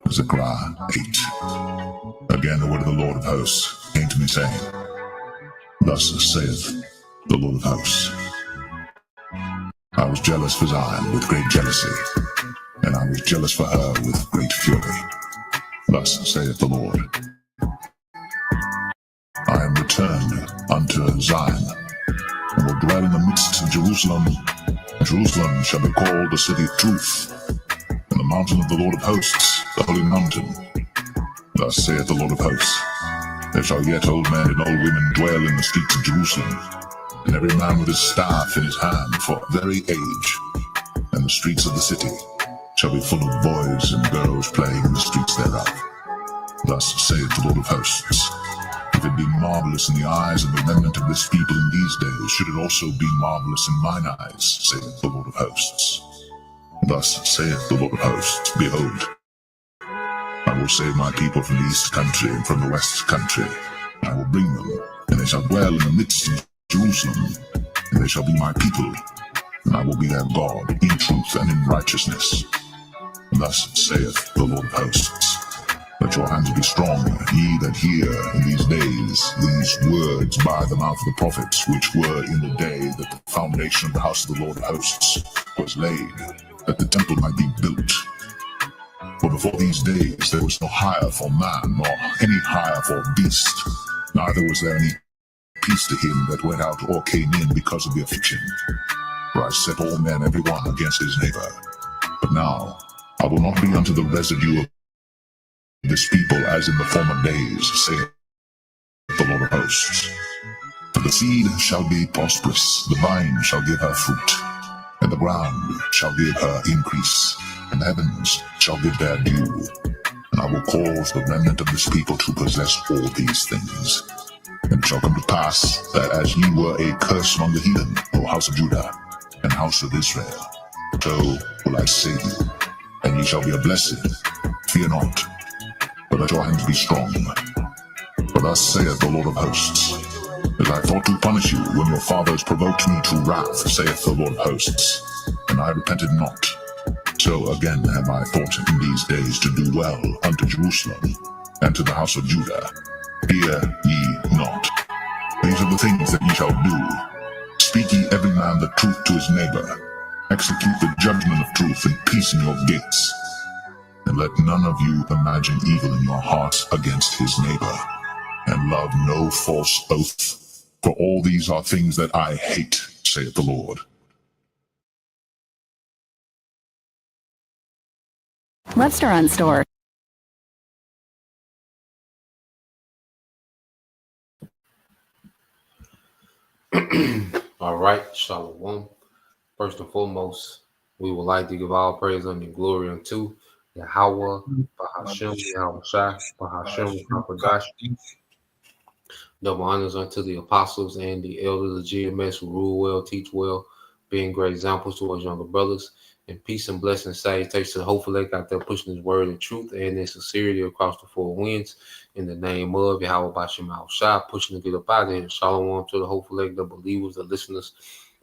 Zechariah 8. Again the word of the Lord of hosts came to me, saying, Thus saith the Lord of hosts, I was jealous for Zion with great jealousy, and I was jealous for her with great fury. Thus saith the Lord, I am returned unto Zion, and will dwell in the midst of Jerusalem. Jerusalem shall be called the city of truth, and the mountain of the Lord of hosts, the holy mountain. Thus saith the Lord of hosts, there shall yet old men and old women dwell in the streets of Jerusalem, and every man with his staff in his hand for very age. And the streets of the city shall be full of boys and girls playing in the streets thereof. Thus saith the Lord of hosts, if it be marvelous in the eyes of the remnant of this people in these days, should it also be marvelous in mine eyes, saith the Lord of hosts. Thus saith the Lord of hosts, behold, I will save my people from the east country and from the west country. I will bring them, and they shall dwell in the midst of Jerusalem, and they shall be my people, and I will be their God in truth and in righteousness. Thus saith the Lord of hosts, let your hands be strong, ye that hear in these days these words by the mouth of the prophets, which were in the day that the foundation of the house of the Lord of hosts was laid, that the temple might be built. For before these days there was no hire for man, nor any hire for beast, neither was there any peace to him that went out or came in because of the affliction. For I set all men every one against his neighbor. But now I will not be unto the residue of this people as in the former days, saith the Lord of hosts. For the seed shall be prosperous, the vine shall give her fruit, and the ground shall give her increase, and the heavens shall give their dew. And I will cause the remnant of this people to possess all these things. And it shall come to pass that as ye were a curse among the heathen, O house of Judah, and house of Israel, so will I save you, and ye shall be a blessing. Fear not, but let your hands be strong. For thus saith the Lord of hosts, as I thought to punish you when your fathers provoked me to wrath, saith the Lord of hosts, and I repented not, so again have I thought in these days to do well unto Jerusalem, and to the house of Judah. Fear ye not. These are the things that ye shall do. Speak ye every man the truth to his neighbor. Execute the judgment of truth and peace in your gates. And let none of you imagine evil in your hearts against his neighbor. And love no false oath. For all these are things that I hate, saith the Lord. Restaurant store. All right, Shalom. First and foremost, we would like to give all praise and glory unto Yahweh, Bahashem, Yahweh Shai, Bahashem, Hakodash. Double honors unto the apostles and the elders of GMS who rule well, teach well, being great examples towards younger brothers. And peace and blessings, salutations to the hopeful lake out there pushing his word in truth and in sincerity across the four winds. In the name of Yahweh Bashem Al Shai, pushing to get up out of here. Shalom to the hopeful lake, the believers, the listeners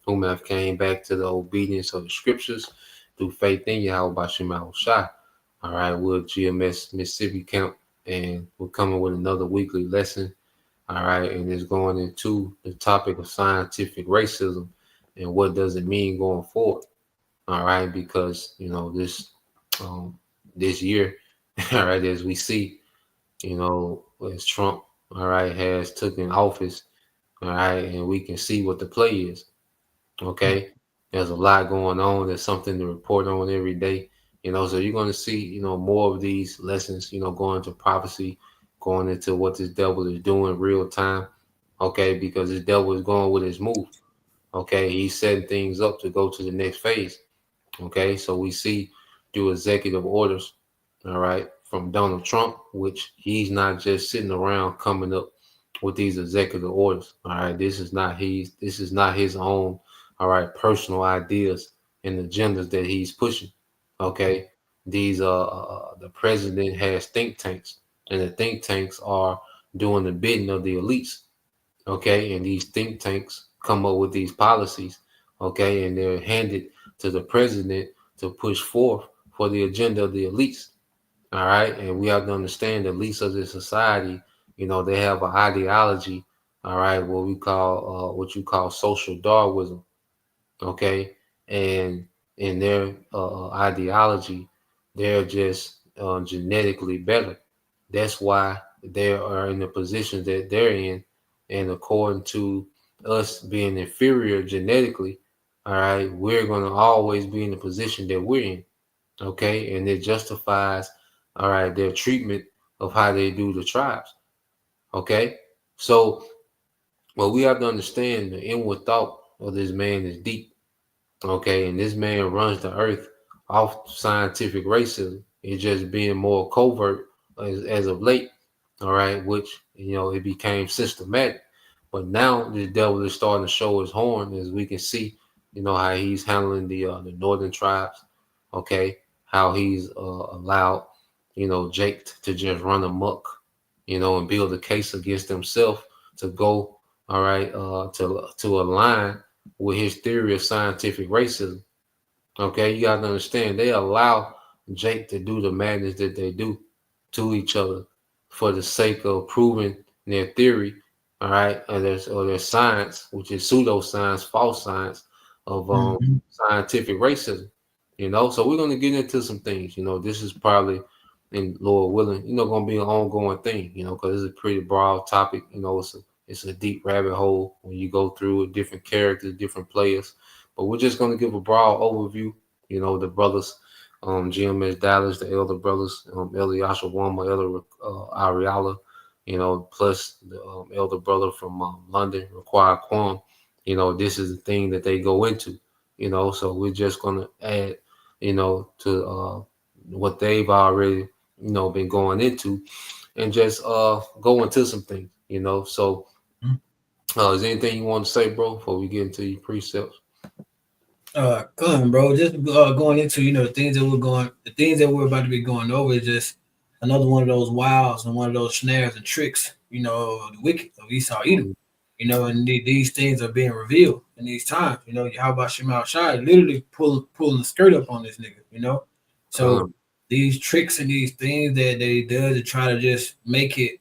whom have came back to the obedience of the scriptures through faith in Yahweh Bashem Al Shai. All right, we're at GMS Mississippi Camp, and we're coming with another weekly lesson. All right, and it's going into the topic of scientific racism and what does it mean going forward. All right, because this year, all right, as we see, as Trump, all right, has taken office, all right, and we can see what the play is. Okay, there's a lot going on. There's something to report on every day. So you're going to see, more of these lessons, going into prophecy, going into what this devil is doing real time. Okay, because this devil is going with his move. Okay, he's setting things up to go to the next phase. Okay, so we see through executive orders, all right, from Donald Trump, which he's not just sitting around coming up with these executive orders. All right, this is not his own, all right, personal ideas and agendas that he's pushing. Okay, these the president has think tanks, and the think tanks are doing the bidding of the elites. Okay, and these think tanks come up with these policies. Okay, and they're handed to the president to push forth for the agenda of the elites. All right, and we have to understand the elites of this society. They have an ideology. All right, what you call social Darwinism. Okay, and in their ideology, they're just genetically better. That's why they are in the positions that they're in, and according to us being inferior genetically, all right, we're going to always be in the position that we're in. Okay, and it justifies, all right, their treatment of how they do the tribes. Okay, so what we have to understand, the inward thought of this man is deep. Okay, and this man runs the earth off scientific racism. It's just being more covert as of late. All right, which it became systematic. But now the devil is starting to show his horn, as we can see. How he's handling the northern tribes. Okay, how he's allowed Jake to just run amok. And build a case against himself to go. All right, to align with his theory of scientific racism. Okay, you got to understand they allow Jake to do the madness that they do to each other for the sake of proving their theory, all right, or their science, which is pseudoscience, false science of scientific racism. So we're going to get into some things. This is probably, in Lord willing, going to be an ongoing thing. Because it's a pretty broad topic. It's a deep rabbit hole when you go through different characters, different players. But we're just going to give a broad overview. The brothers, GMS Dallas, the elder brothers, Eliasha Wama, Elder Ariala, plus the elder brother from London, Required Quam. This is the thing that they go into. So we're just going to add, to what they've already, been going into, and just go into some things. So is there anything you want to say, bro, before we get into your precepts? Come on, bro. Just going into the things that we're about to be going over is just another one of those wiles and one of those snares and tricks, the wicked of Esau Edom. And these things are being revealed in these times. How about Shemal Shai literally pulling the skirt up on this nigga, So these tricks and these things that they do to try to just make it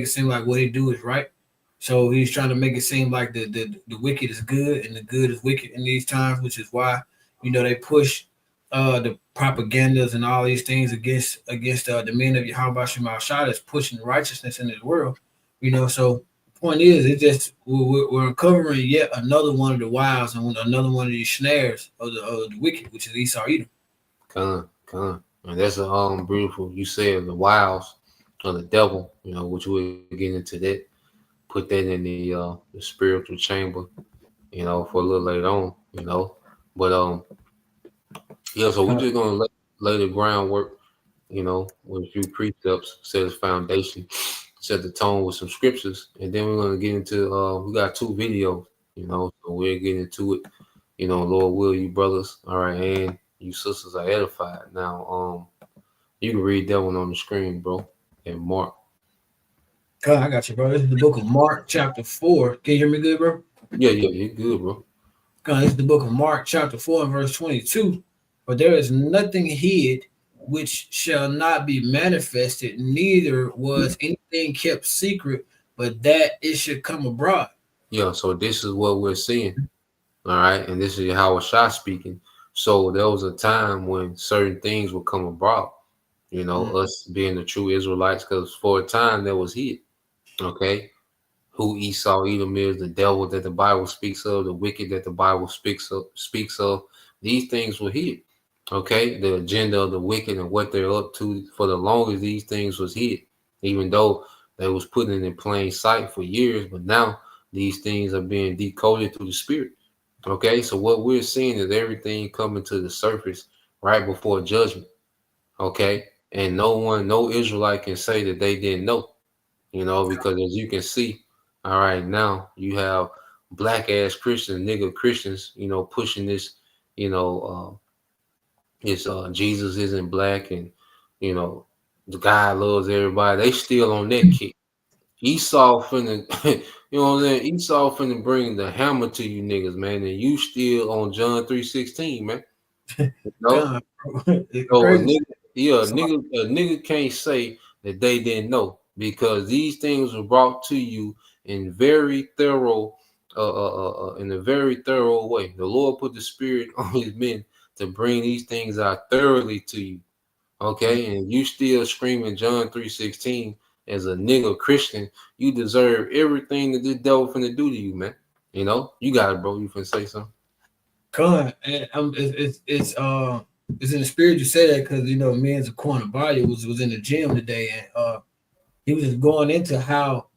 seem like what he do is right. So he's trying to make it seem like the wicked is good and the good is wicked in these times, which is why they push the propagandas and all these things against the men of Yahweh Shemal Shai that's pushing righteousness in this world. So the point is, it's just we're uncovering yet another one of the wiles and another one of these snares of the wicked, which is Esau Edom. Come. And that's a beautiful. You said the wiles of the devil, which we'll get into that. Put that in the spiritual chamber, for a little later on, But yeah, so we're just gonna lay the groundwork, with a few precepts, set the foundation, set the tone with some scriptures, and then we're gonna get into we got 2 videos, so we'll get into it, Lord will, you brothers, all right, and you sisters are edified. Now, you can read that one on the screen, bro, and Mark. I got you, bro. This is the book of Mark, chapter 4. Can you hear me good, bro? Yeah, you're good, bro. This is the book of Mark, chapter 4, and verse 22. For there is nothing hid which shall not be manifested, neither was anything kept secret, but that it should come abroad. Yeah, so this is what we're seeing. All right, and this is Howard Shah speaking. So there was a time when certain things would come abroad, us being the true Israelites, because for a time there was hid. Okay, who Esau Edom is, the devil that the Bible speaks of, the wicked that the Bible speaks of. These things were hid. Okay, the agenda of the wicked and what they're up to, for the longest these things was hid, even though they was putting in plain sight for years. But now these things are being decoded through the Spirit. Okay, so what we're seeing is everything coming to the surface right before judgment. Okay, and no Israelite can say that they didn't know. Because as you can see, all right, now you have black ass Christians, nigga Christians, pushing this, It's Jesus isn't black, and you know the guy loves everybody. They still on that kick. Esau finna, you know what I'm saying? Esau finna bring the hammer to you niggas, man, and you still on John 3:16, man. You know? God, bro. It's So crazy. a nigga can't say that they didn't know because these things were brought to you in very thorough, in a very thorough way. The Lord put the Spirit on His men to bring these things out thoroughly to you. Okay, and you still screaming John 3:16 as a nigga Christian, you deserve everything that this devil finna do to you, man. You know, you got it, bro. You finna say something. Con, and it's in the spirit you say that because you know me and Zaquan Abaya was in the gym today and he was just going into how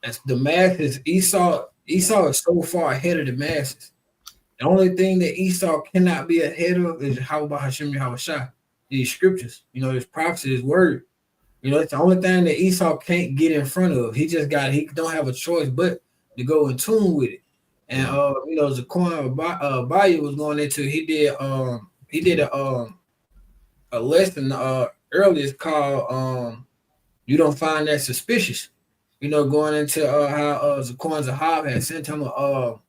as the masses Esau is so far ahead of the masses. The only thing that Esau cannot be ahead of is how about Hashem Yahushua, these scriptures, you know, this prophecy, his word. You know, it's the only thing that Esau can't get in front of. He don't have a choice but to go in tune with it. And you know, Zaquan Bayou was going into he did a lesson earlier. It's called You Don't Find That Suspicious. You know, going into how Zaquan Zahab had sent him a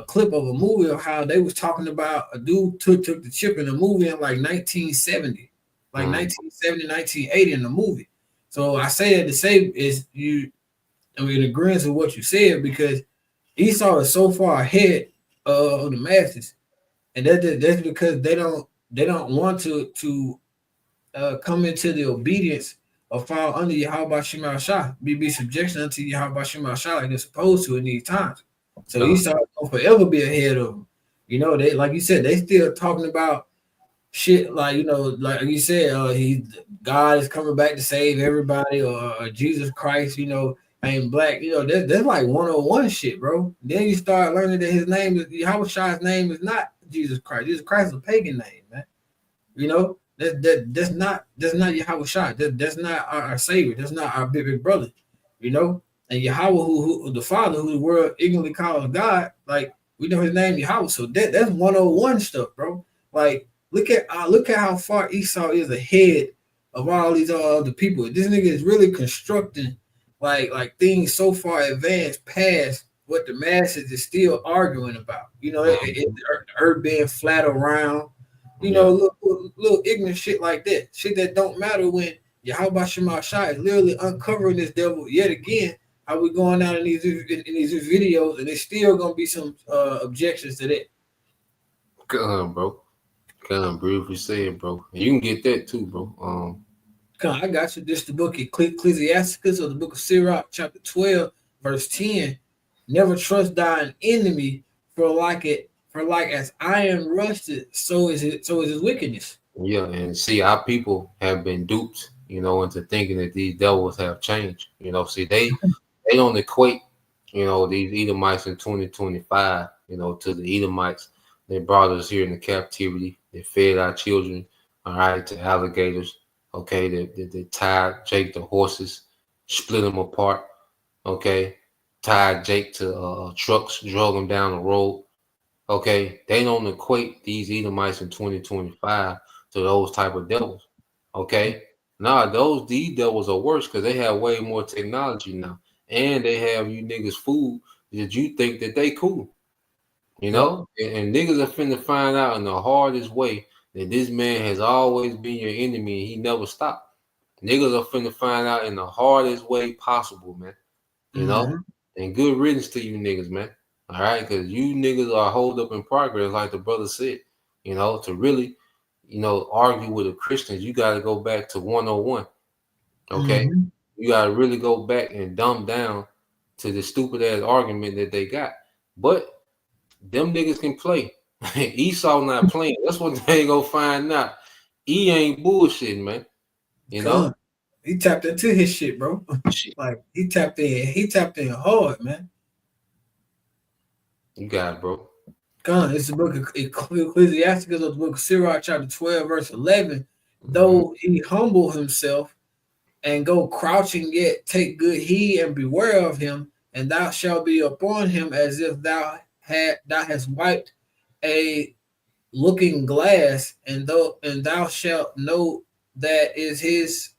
clip of a movie of how they was talking about a dude took the chip in a movie in like 1970, like 1970, 1980 in the movie. So I say that to say is in agreement with what you said because Esau is so far ahead of the masses, and that's because they don't want to come into the obedience or fall under Yahweh Shema Shah, be subjection unto Yahweh Shema Shah like they're supposed to in these times. So Esau will forever be ahead of them. You know, they like you said, they still talking about shit like you know, like you said, God is coming back to save everybody, or Jesus Christ, you know, ain't black. You know, that's like 101 shit, bro. Then you start learning that his name is Yahweh Shah's name is not Jesus Christ. Jesus Christ is a pagan name, man. You know, that's not Yahweh Shah. That's not our savior. That's not our big brother. You know, and Yahweh, who the Father, who the world ignorantly calls God, like we know his name Yahweh. So that's 101 stuff, bro. Like look at how far Esau is ahead of all these other people. This nigga is really constructing like things so far advanced past what the masses is still arguing about. You know, the earth being flat around. You know, little ignorant shit like that. Shit that don't matter when Yahweh Shema Shah is literally uncovering this devil yet again. How we going out in these videos, and there's still gonna be some objections to that. Come on, bro. Beautifully said, bro. And you can get that too, bro. I got you. This is the book Ecclesiasticus, or the book of Sirach, chapter 12, verse 10. Never trust thine enemy, for like as iron rusted, so is his wickedness. Yeah, and see, our people have been duped, you know, into thinking that these devils have changed. You know, see, they don't equate, you know, these Edomites in 2025, you know, to the Edomites. They brought us here into captivity. They fed our children, all right, to alligators. Okay, they tied Jake to horses, split them apart. Okay, tied Jake to trucks, drug them down the road. Okay, they don't equate these Edomites in 2025 to those type of devils. Okay, these devils are worse because they have way more technology now, and they have you niggas food that you think that they cool. You know, and niggas are finna find out in the hardest way that this man has always been your enemy and he never stopped. Niggas are finna find out in the hardest way possible, man. You know, and good riddance to you niggas, man. All right, because you niggas are hold up in progress, like the brother said. You know, to really, you know, argue with the Christians, you got to go back to 101. Okay, you got to really go back and dumb down to the stupid ass argument that they got. But them niggas can play. Esau not playing. That's what they go find out. He ain't bullshitting, man. You know, he tapped into his shit, bro. Like he tapped in hard, man. You got it, bro. It's the book of Ecclesiasticus, of the book of Sirach, chapter 12, verse 11. Though he humble himself and go crouching, yet take good heed and beware of him, and thou shalt be upon him as if thou hast wiped a looking glass, and thou shalt know that is his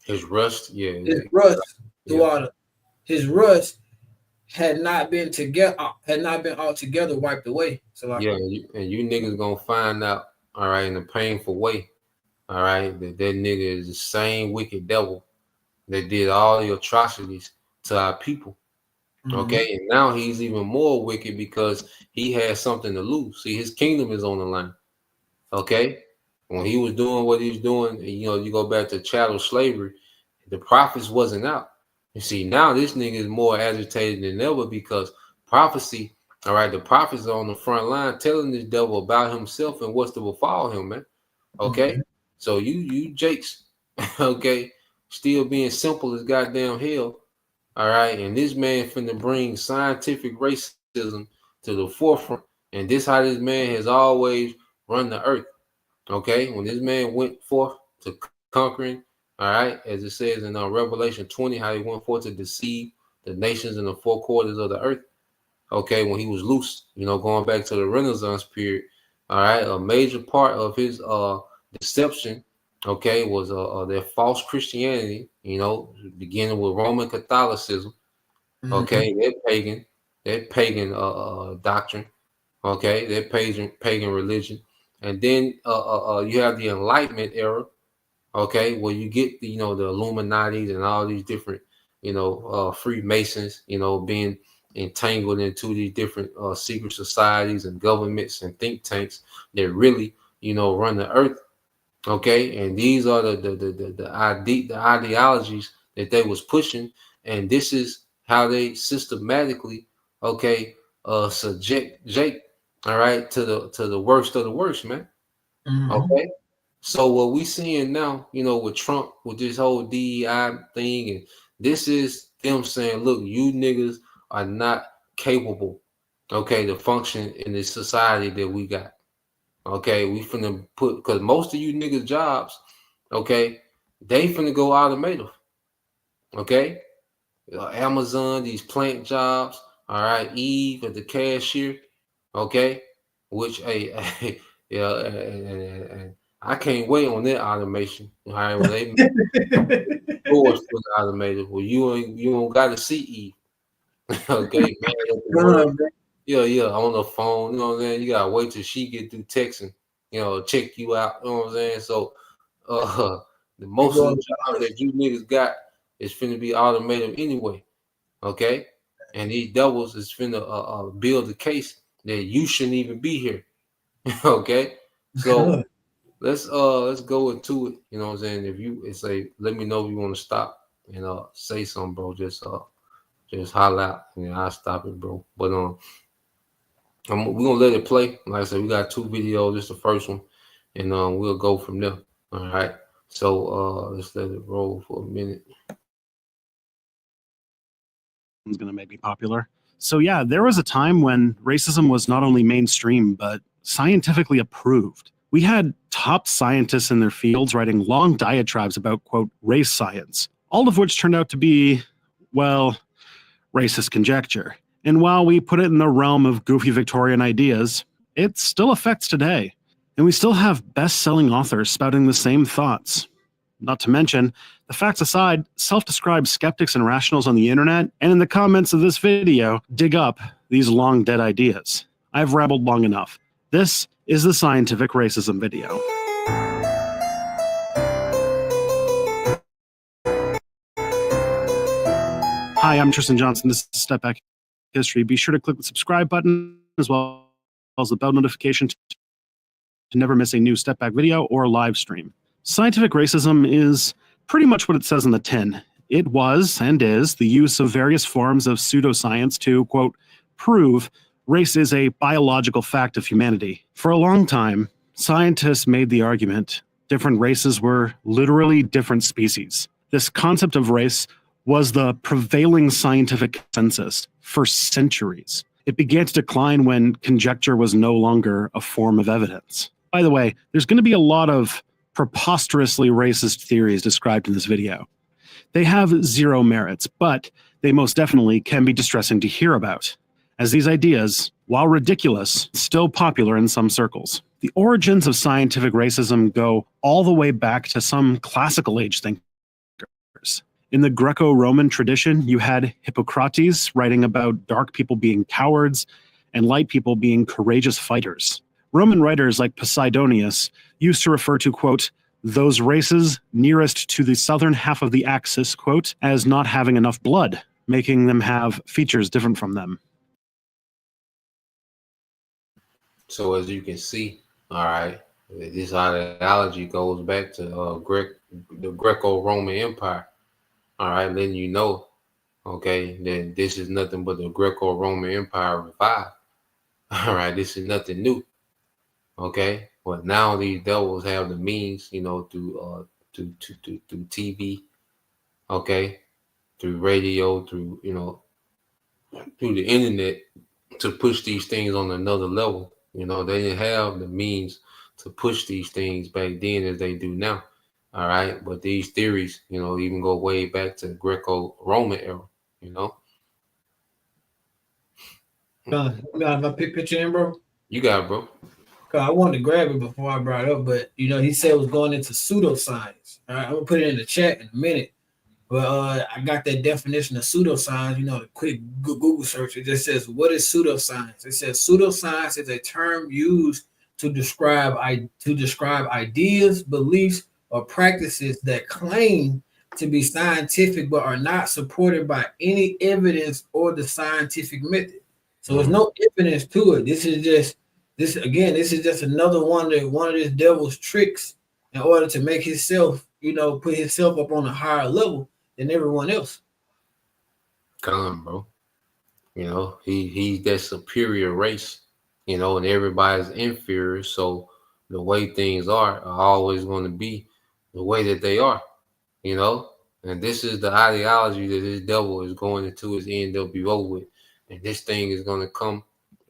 His rust, yeah, his rust throughout it. His rust had not been altogether wiped away. So like, yeah, and you niggas gonna find out, all right, in a painful way, all right, that nigga is the same wicked devil that did all the atrocities to our people. Okay, and now he's even more wicked because he has something to lose. See, his kingdom is on the line. Okay, when he was doing what he was doing, you know, you go back to chattel slavery, the prophets wasn't out. You see, now this nigga is more agitated than ever because prophecy. All right, the prophets are on the front line telling this devil about himself and what's to befall him, man. Okay, so you Jakes, okay, still being simple as goddamn hell. All right, and this man finna bring scientific racism to the forefront, and this how this man has always run the earth. Okay, when this man went forth to conquering, all right, as it says in Revelation 20, how he went forth to deceive the nations in the four quarters of the earth. Okay, when he was loose, you know, going back to the Renaissance period, all right, a major part of his deception, okay, was their false Christianity, you know, beginning with Roman Catholicism, okay, their pagan doctrine, okay, their pagan religion, and then you have the Enlightenment era, okay, where you get the, you know, the Illuminati and all these different, you know, Freemasons, you know, being entangled into these different secret societies and governments and think tanks that really, you know, run the earth. Okay, and these are the ideologies that they was pushing, and this is how they systematically, okay, subject Jake, all right, to the worst of the worst, man. Okay, so what we seeing now, you know, with Trump, with this whole DEI thing, and this is them saying, look, you niggas are not capable, okay, to function in the society that we got. Okay, we finna put, because most of you niggas jobs, okay, they finna go automated. Okay, Amazon, these plant jobs, all right, Eve at the cashier, okay, which yeah, and I can't wait on that automation. All right, when they doors fully automated, well, you don't got to see Eve. Okay, yeah, on the phone, you know what I'm saying? You gotta wait till she get through texting, you know, check you out, you know what I'm saying? So the most of the jobs that you niggas got is finna be automated anyway. Okay? And these devils is finna build a case that you shouldn't even be here. Okay? So let's go into it, you know what I'm saying? If you say, let me know if you want to stop and say something, bro. Just holler out and I'll stop it, bro. But we're gonna let it play. Like I said, we got 2 videos. This is the first one, and we'll go from there. All right. So let's let it roll for a minute. Is going to make me popular. So yeah, there was a time when racism was not only mainstream but scientifically approved. We had top scientists in their fields writing long diatribes about, quote, race science, all of which turned out to be, well, racist conjecture. And while we put it in the realm of goofy Victorian ideas, it still affects today. And we still have best-selling authors spouting the same thoughts. Not to mention, the facts aside, self-described skeptics and rationals on the internet and in the comments of this video dig up these long-dead ideas. I've rabbled long enough. This is the Scientific Racism video. Hi, I'm Tristan Johnson. This is Step Back History. Be sure to click the subscribe button as well as the bell notification to never miss a new Step Back video or live stream. Scientific racism is pretty much what it says in the tin. It was and is the use of various forms of pseudoscience to, quote, prove race is a biological fact of humanity. For a long time, scientists made the argument different races were literally different species. This concept of race was the prevailing scientific consensus for centuries. It began to decline when conjecture was no longer a form of evidence. By the way, there's going to be a lot of preposterously racist theories described in this video. They have zero merits, but they most definitely can be distressing to hear about. as these ideas, while ridiculous, still popular in some circles. The origins of scientific racism go all the way back to some classical age thinkers. In the Greco-Roman tradition, you had Hippocrates writing about dark people being cowards and light people being courageous fighters. Roman writers like Posidonius used to refer to, quote, those races nearest to the southern half of the axis, quote, as not having enough blood, making them have features different from them. So as you can see, all right, this ideology goes back to the Greco-Roman Empire. All right, letting you know, okay, that this is nothing but the Greco-Roman Empire revived. All right, this is nothing new. Okay, but now these devils have the means, you know, through TV, okay, through radio, through, you know, through the internet to push these things on another level. You know, they didn't have the means to push these things back then as they do now. All right, but these theories, you know, even go way back to Greco-Roman era. You know, If I pick picture in, bro. you got it, bro. I wanted to grab it before I brought it up, but you know, he said it was going into pseudoscience. All right, I'm gonna put it in the chat in a minute. But I got that definition of pseudoscience, you know, the quick Google search. It just says, what is pseudoscience? It says pseudoscience is a term used to describe ideas, beliefs, or practices that claim to be scientific but are not supported by any evidence or the scientific method. So there's no evidence to it. This is just another one of this devil's tricks in order to make himself, you know, put himself up on a higher level than everyone else. Come, bro. You know, he's that superior race, you know, and everybody's inferior. So the way things are always going to be the way that they are, you know. And this is the ideology that this devil is going into his NWO with. And this thing is going to come,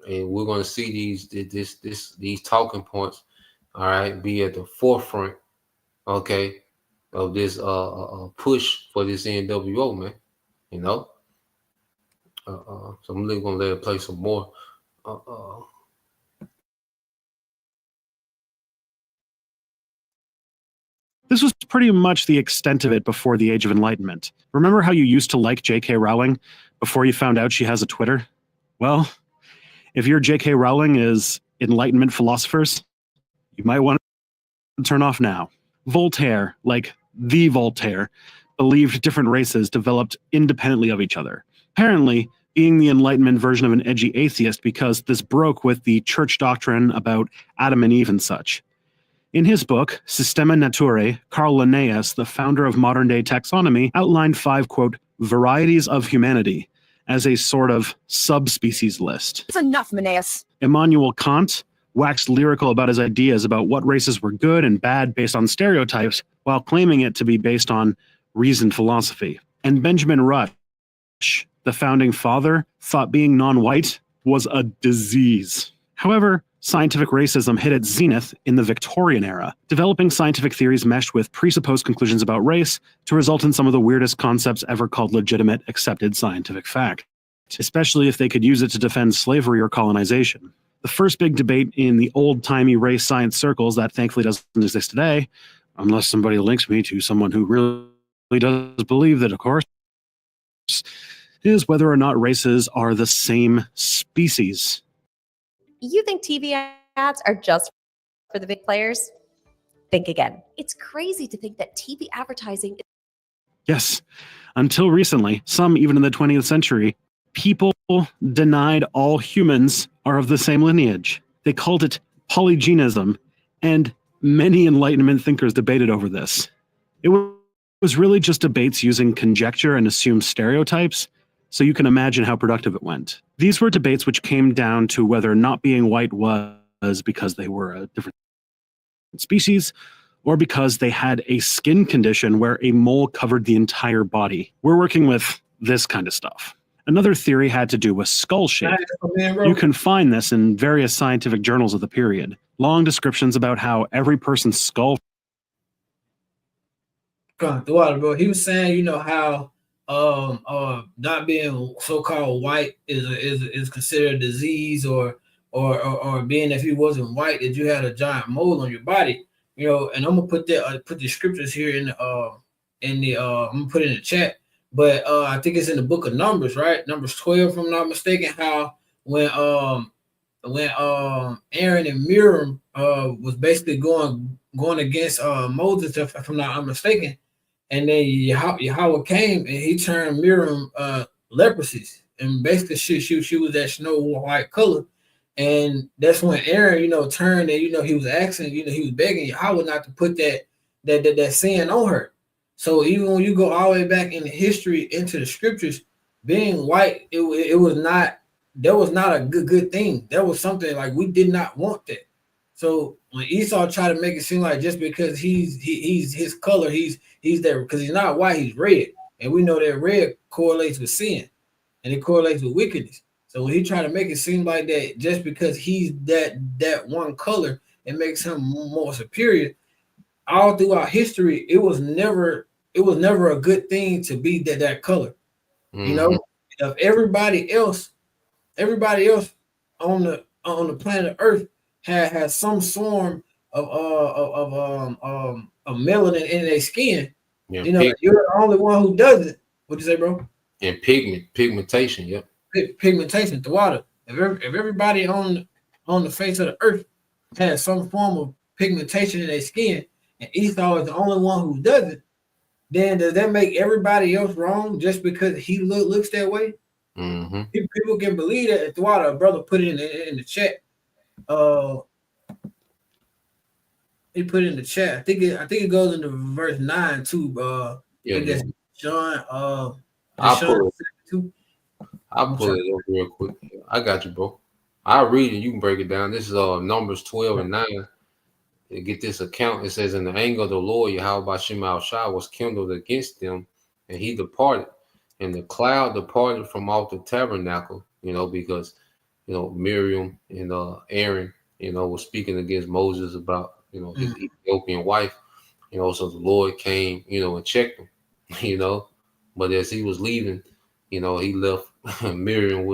and we're going to see these talking points, all right, be at the forefront, okay, of this push for this NWO, man. You know. So I'm really gonna let it play some more. This was pretty much the extent of it before the Age of Enlightenment. Remember how you used to like J.K. Rowling before you found out she has a Twitter? Well, if your J.K. Rowling is Enlightenment philosophers, you might want to turn off now. Voltaire, like the Voltaire, believed different races developed independently of each other. Apparently, being the Enlightenment version of an edgy atheist because this broke with the church doctrine about Adam and Eve and such. In his book, Systema Naturae, Carl Linnaeus, the founder of modern-day taxonomy, outlined 5, quote, varieties of humanity as a sort of subspecies list. It's enough, Menaeus. Immanuel Kant waxed lyrical about his ideas about what races were good and bad based on stereotypes, while claiming it to be based on reasoned philosophy. And Benjamin Rush, the founding father, thought being non-white was a disease. However, scientific racism hit its zenith in the Victorian era. Developing scientific theories meshed with presupposed conclusions about race to result in some of the weirdest concepts ever called legitimate, accepted scientific fact, especially if they could use it to defend slavery or colonization. The first big debate in the old-timey race science circles that thankfully doesn't exist today, unless somebody links me to someone who really does believe that, of course, is whether or not races are the same species. You think TV ads are just for the big players? Think again. It's crazy to think that TV advertising. Yes. Until recently, some even in the 20th century, people denied all humans are of the same lineage. They called it polygenism, and many Enlightenment thinkers debated over this. It was really just debates using conjecture and assumed stereotypes, so you can imagine how productive it went. These were debates which came down to whether not being white was because they were a different species, or because they had a skin condition where a mole covered the entire body. We're working with this kind of stuff. Another theory had to do with skull shape. You can find this in various scientific journals of the period. Long descriptions about how every person's skull. The water, bro. He was saying, you know, how not being so-called white is considered a disease, or being if you wasn't white that you had a giant mole on your body, you know. And I'm gonna put the scriptures here I'm gonna put it in the chat, but I think it's in the book of Numbers, right? Numbers 12, if I'm not mistaken. How when Aaron and Miriam was basically going against Moses, if I'm not mistaken, and then Yahweh came and he turned Miriam leprosy, and basically she was that snow white color. And that's when Aaron, you know, turned, and you know he was asking, you know, he was begging Yahweh not to put that sin on her. So even when you go all the way back in the history into the scriptures, being white, it was not, that was not a good thing. That was something like we did not want that. So when Esau tried to make it seem like just because he's his color, he's there, because he's not white, he's red, and we know that red correlates with sin, and it correlates with wickedness. So when he tried to make it seem like that, just because he's that one color, it makes him more superior. All throughout history, it was never a good thing to be that color. Mm-hmm. You know, if everybody else on the planet Earth had some form of melanin in their skin, yeah, you know, you're the only one who doesn't. What'd you say, bro? And pigmentation, yep. Pigmentation, the water. If everybody on the face of the earth has some form of pigmentation in their skin, and Esau is the only one who doesn't, then does that make everybody else wrong just because he looks that way? Mm-hmm. People can believe that. If the water, brother, put it in the chat. He put it in the chat. I think it goes into verse 9 too. Yeah, I guess John. I'll pull it up real quick. I got you, bro. I'll read it. You can break it down. This is Numbers 12 and 9. To get this account, it says, "In the anger of the Lord, Yahweh Bashim Al-Shah was kindled against them, and he departed. And the cloud departed from off the tabernacle," you know, because, you know, Miriam and Aaron, you know, was speaking against Moses about, you know, his Ethiopian wife, you know, so the Lord came, you know, and checked him, you know. But as he was leaving, you know, he left Miriam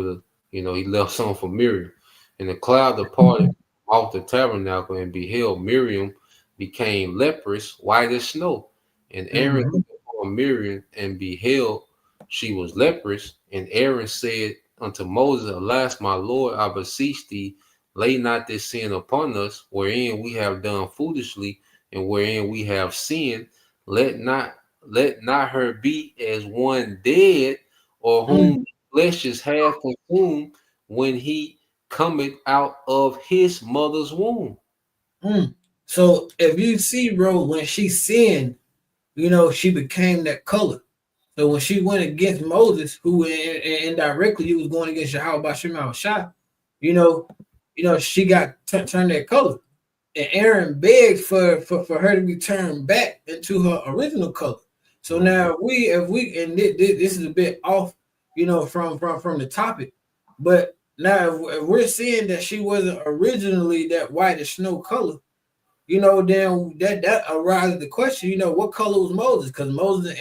he left something for Miriam. And the cloud departed off the tabernacle, and beheld Miriam became leprous, white as snow. And Aaron looked upon Miriam and beheld she was leprous. And Aaron said unto Moses, "Alas, my Lord, I beseech thee, lay not this sin upon us, wherein we have done foolishly, and wherein we have sinned. Let not her be as one dead, or whom flesh is half consumed, when he cometh out of his mother's womb." So if you see, bro, when she sinned, you know, she became that color. So when she went against Moses, who indirectly he was going against Yahweh Bashim Al-Shah, you know, she got turned that color. And Aaron begged for her to be turned back into her original color. So now this is a bit off, you know, from the topic, but now if we're seeing that she wasn't originally that white as snow color, you know, then that arises the question, you know, what color was Moses? Because Moses,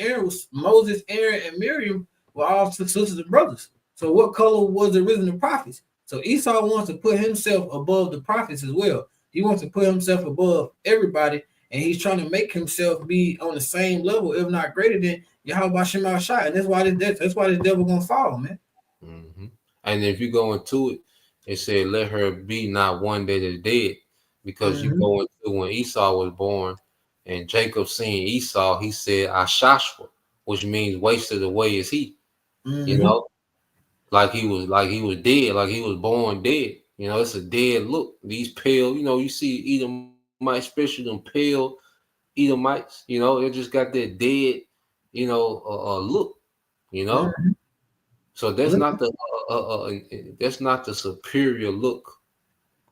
Aaron, and Miriam were all sisters and brothers. So what color was the original prophets? So Esau wants to put himself above the prophets as well. He wants to put himself above everybody, and he's trying to make himself be on the same level, if not greater than Yahweh Bashim Al-Shah. And that's why this devil gonna fall, man. Mm-hmm. And if you go into it, it said, "Let her be not one that is dead," because you go into when Esau was born, and Jacob seen Esau, he said, "Ashashwa," which means wasted away is he. You know, like he was dead, like he was born dead. You know, it's a dead look. These pale, you know, you see Edomites, especially them pale Edomites, you know, they just got that dead, you know, look, you know. So that's not the superior look,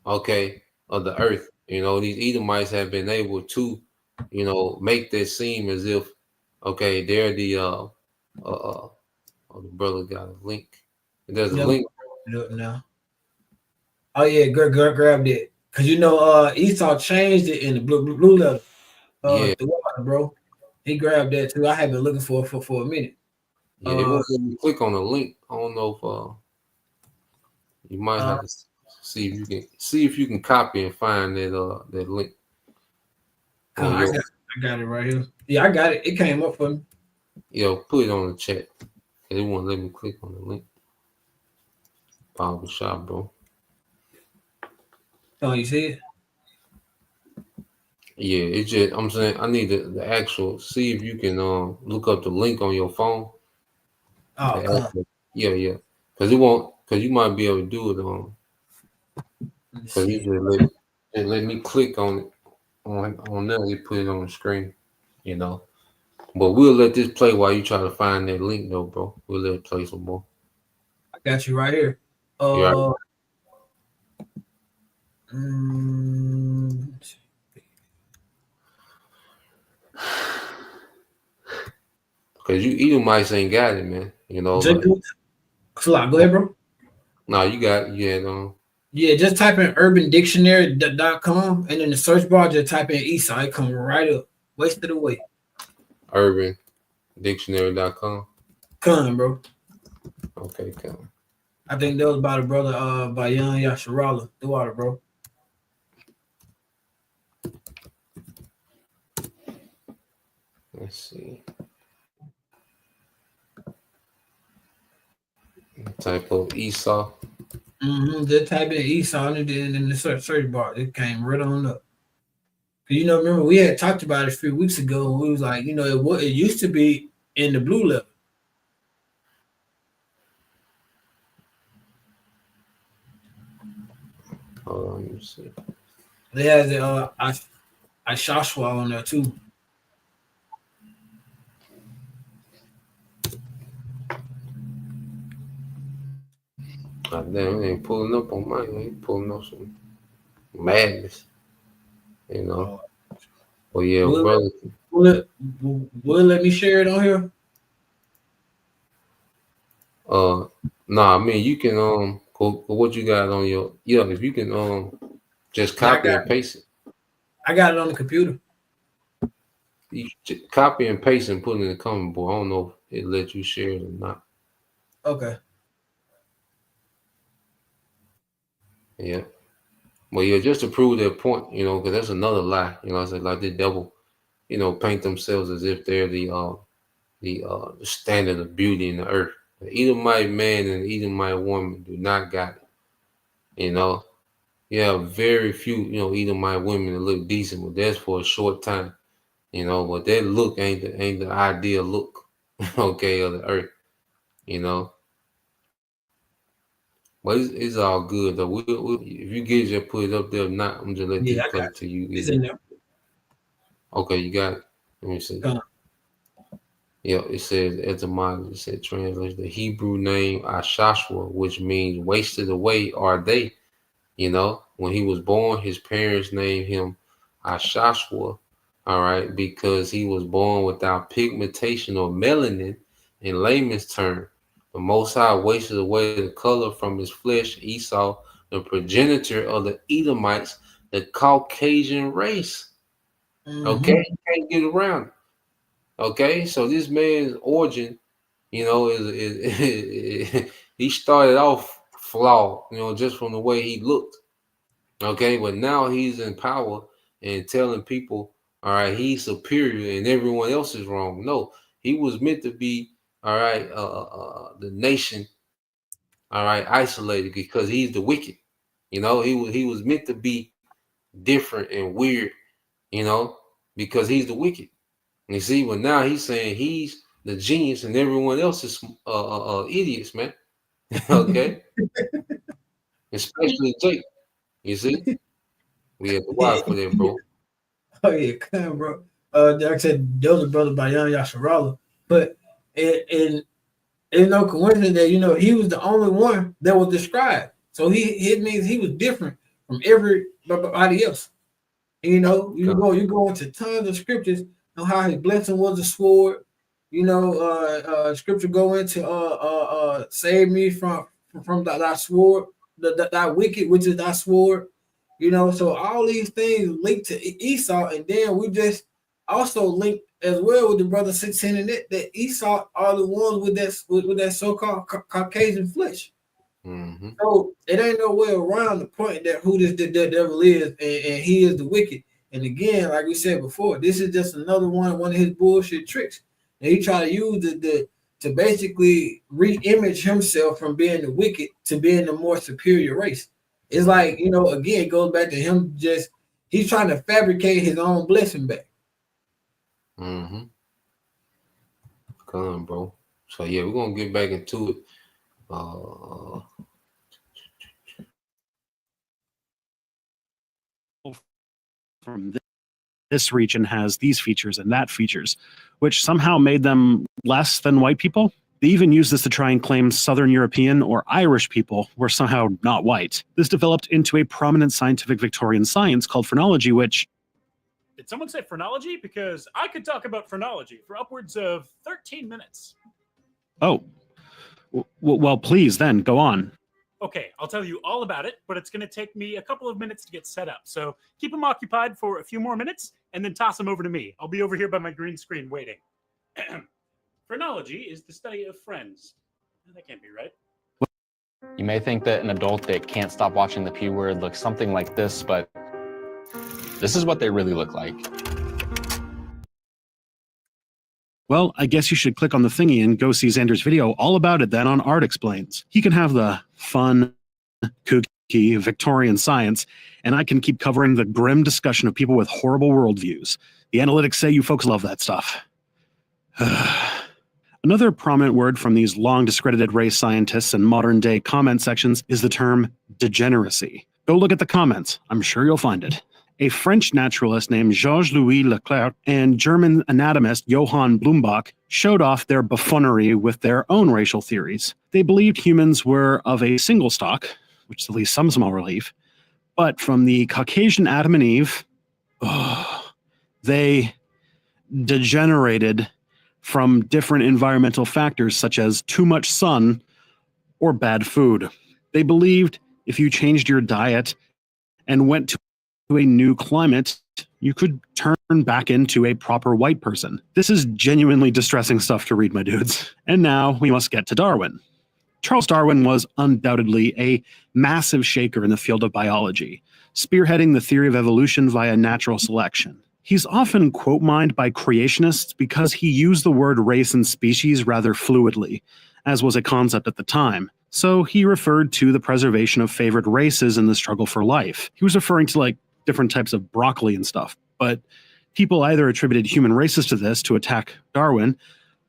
okay, of the earth. You know, these Edomites have been able to, you know, make that seem as if, okay, they're the the brother got a link. There's a link. No. Oh yeah, grabbed it. Cause you know, Esau changed it in the blue letter. The water, bro. He grabbed that too. I have been looking for a minute. Yeah, it won't let me click on the link. I don't know if you might have to see if you can copy and find that link. I got it right here. Yeah, I got it. It came up for me. Put it on the chat. It won't let me click on the link. Barbershop, bro. Oh, you see it? Yeah, it's just I'm saying I need the actual. See if you can look up the link on your phone. Oh, yeah, because you might be able to do it because you just let me click on it on there. You put it on the screen, But we'll let this play while you try to find that link, though, bro. We'll let it play some more. I got you right here. Right. Because you Edomites ain't got it, man. Go ahead, bro. No, you had Yeah, just type in urbandictionary.com and in the search bar, just type in Esau. It come right up. Wasted away. urbandictionary.com. Come, bro. Okay, come. I think that was by the brother by Young Yasharala. The water, bro. Let's see. Type of Esau. Just type in Esau and then in the search bar. It came right on up. Remember we had talked about it a few weeks ago. And we was like, it used to be in the blue level. Hold on, let me see. They had the Joshua on there too. God damn, it ain't pulling up on mine. It ain't pulling up some madness. Well, yeah, brother. Will it let me share it on here? Nah, I mean you can what you got on your if you can just copy and paste it. I got it on the computer. You just copy and paste and put it in the comment board. I don't know if it let you share it or not. Okay. Yeah. Well, yeah, just to prove their point, because that's another lie. I said like the devil, paint themselves as if they're the standard of beauty in the earth. The Edomite man and the Edomite woman do not got it. Yeah, very few, Edomite women that look decent, but that's for a short time. But that look ain't the ideal look, okay, of the earth. But it's all good though. We'll, if you get it, just put it up there. If not, I'm just letting it play to you. It's in there. Okay, you got it. Let me see. Yeah, it says etymology. It said translation. The Hebrew name Ashashua, which means wasted away, are they? When he was born, his parents named him Ashashua, all right, because he was born without pigmentation or melanin. In layman's term, the Most High wasted away the color from his flesh. Esau, the progenitor of the Edomites, the Caucasian race. Okay, you can't get around it. Okay, so this man's origin, is he started off flawed, just from the way he looked. Okay, but now he's in power and telling people, all right, he's superior and everyone else is wrong. No, he was meant to be, all right, the nation, all right, isolated because he's the wicked. He was meant to be different and weird, because he's the wicked. You see, but now he's saying he's the genius and everyone else is idiots, man. Okay, especially Jake. You see, we have to watch for that, bro. Oh yeah, come on, bro. Like I said, those are brothers by Young Yasharala, but it's no coincidence that he was the only one that was described. So it means he was different from everybody else. You go into tons of scriptures on how his blessing was a sword. Scripture go into save me from thy sword, thy wicked, which is thy sword. So all these things linked to Esau, and then we just also linked as well with the brother saying that Esau are the ones with that so-called Caucasian flesh. Mm-hmm. So it ain't no way around the point that who the devil is, and he is the wicked. And again, like we said before, this is just another one of his bullshit tricks. And he try to use to basically re-image himself from being the wicked to being the more superior race. It's like, again, it goes back to him he's trying to fabricate his own blessing back. Mm-hmm. Come on, bro. So yeah, we're gonna get back into it. From this region has these features and that features, which somehow made them less than white people. They even used this to try and claim Southern European or Irish people were somehow not white. This developed into a prominent scientific Victorian science called phrenology, which... Did someone say phrenology? Because I could talk about phrenology for upwards of 13 minutes. Oh. Well, please, then, go on. Okay, I'll tell you all about it, but it's going to take me a couple of minutes to get set up. So keep them occupied for a few more minutes and then toss them over to me. I'll be over here by my green screen waiting. Phrenology is the study of friends. That can't be right. You may think that an adult that can't stop watching the P Word looks something like this, but this is what they really look like. Well, I guess you should click on the thingy and go see Xander's video all about it then on Art Explains. He can have the fun, kooky, Victorian science, and I can keep covering the grim discussion of people with horrible worldviews. The analytics say you folks love that stuff. Another prominent word from these long discredited race scientists and modern day comment sections is the term degeneracy. Go look at the comments. I'm sure you'll find it. A French naturalist named Georges-Louis Leclerc and German anatomist Johann Blumenbach showed off their buffoonery with their own racial theories. They believed humans were of a single stock, which is at least some small relief, but from the Caucasian Adam and Eve, they degenerated from different environmental factors such as too much sun or bad food. They believed if you changed your diet and went to a new climate, you could turn back into a proper white person. This is genuinely distressing stuff to read, my dudes. And now we must get to Darwin. Charles Darwin was undoubtedly a massive shaker in the field of biology, spearheading the theory of evolution via natural selection. He's often quote-mined by creationists because he used the word race and species rather fluidly, as was a concept at the time. So he referred to the preservation of favored races in the struggle for life. He was referring to different types of broccoli and stuff, but people either attributed human races to this to attack Darwin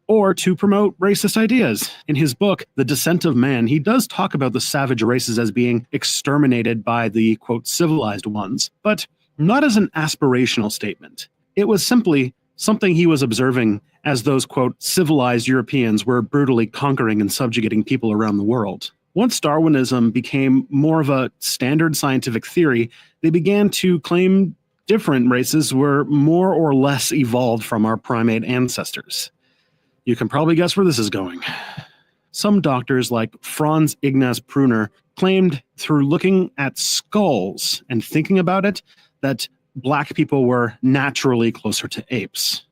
or to promote racist ideas. In his book, The Descent of Man, he does talk about the savage races as being exterminated by the, quote, civilized ones, but not as an aspirational statement. It was simply something he was observing as those, quote, civilized Europeans were brutally conquering and subjugating people around the world. Once Darwinism became more of a standard scientific theory, they began to claim different races were more or less evolved from our primate ancestors. You can probably guess where this is going. Some doctors like Franz Ignaz Pruner claimed through looking at skulls and thinking about it that black people were naturally closer to apes.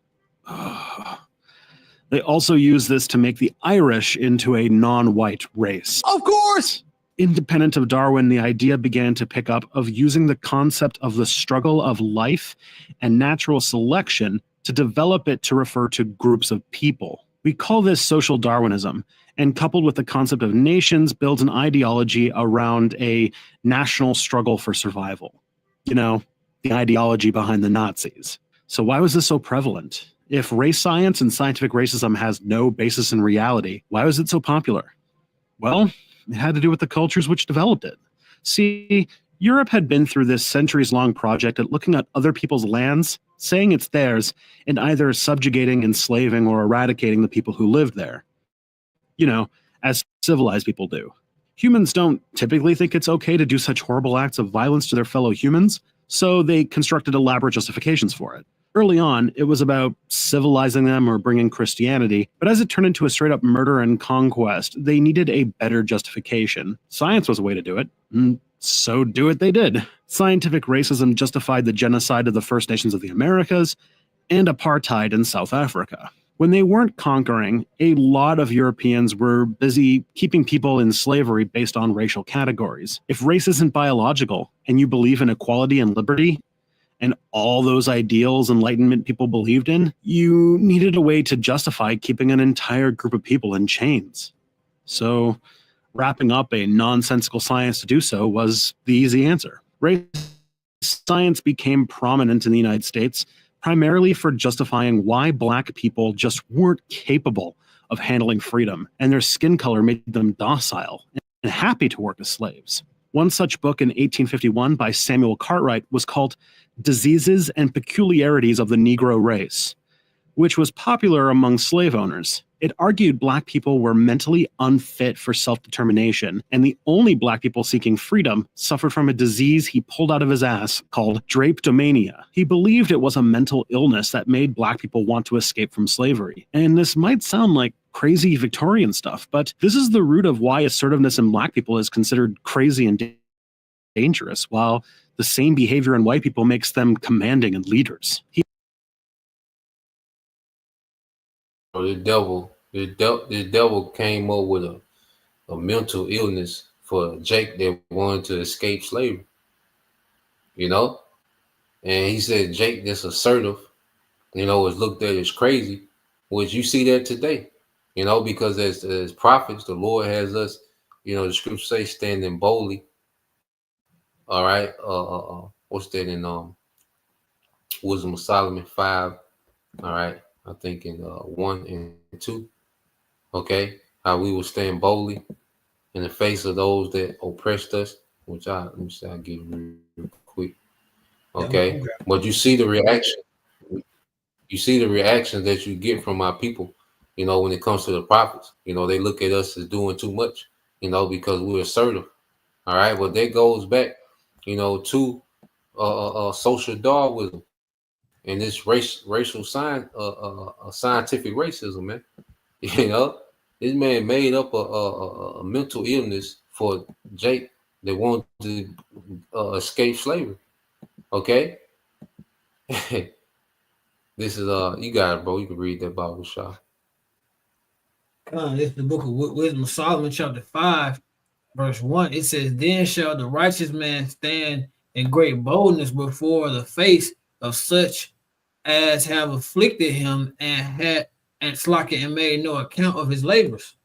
They also use this to make the Irish into a non-white race. Of course! Independent of Darwin, the idea began to pick up of using the concept of the struggle of life and natural selection to develop it to refer to groups of people. We call this social Darwinism, and coupled with the concept of nations, builds an ideology around a national struggle for survival. You know, the ideology behind the Nazis. So why was this so prevalent? If race science and scientific racism has no basis in reality, why was it so popular? Well, it had to do with the cultures which developed it. See, Europe had been through this centuries-long project at looking at other people's lands, saying it's theirs, and either subjugating, enslaving, or eradicating the people who lived there. You know, as civilized people do. Humans don't typically think it's okay to do such horrible acts of violence to their fellow humans, so they constructed elaborate justifications for it. Early on, it was about civilizing them or bringing Christianity, but as it turned into a straight-up murder and conquest, they needed a better justification. Science was a way to do it, and so do it they did. Scientific racism justified the genocide of the First Nations of the Americas, and apartheid in South Africa. When they weren't conquering, a lot of Europeans were busy keeping people in slavery based on racial categories. If race isn't biological and you believe in equality and liberty, and all those ideals Enlightenment people believed in, you needed a way to justify keeping an entire group of people in chains. So, wrapping up a nonsensical science to do so was the easy answer. Race science became prominent in the United States primarily for justifying why Black people just weren't capable of handling freedom, and their skin color made them docile and happy to work as slaves. One such book in 1851 by Samuel Cartwright was called Diseases and Peculiarities of the Negro Race, which was popular among slave owners. It argued Black people were mentally unfit for self-determination, and the only Black people seeking freedom suffered from a disease he pulled out of his ass called drapetomania. He believed it was a mental illness that made Black people want to escape from slavery. And this might sound like crazy Victorian stuff, but this is the root of why assertiveness in Black people is considered crazy and dangerous, while the same behavior in white people makes them commanding and leaders. The devil came up with a mental illness for Jake that wanted to escape slavery, you know? And he said Jake that's assertive, you know, is looked at as crazy, which you see that today, you know, because as prophets, the Lord has us, you know, the scripture says standing boldly. All right. What's that in Wisdom of Solomon 5? All right. I think in 1 and 2. Okay. How we will stand boldly in the face of those that oppressed us, which let me see, I'll get it real quick. Okay. But you see the reaction. You see the reactions that you get from our people, you know, when it comes to the prophets. You know, they look at us as doing too much, you know, because we're assertive. All right. But that goes back, you know, to social Darwinism and this racial scientific racism, man. You know, this man made up a mental illness for Jake that wanted to escape slavery. Okay. This is you got it, bro. You can read that Bible, Shah. This is the book of Wisdom of Solomon, chapter 5, verse 1. It says, "Then shall the righteous man stand in great boldness before the face of such as have afflicted him and slackened and made no account of his labors."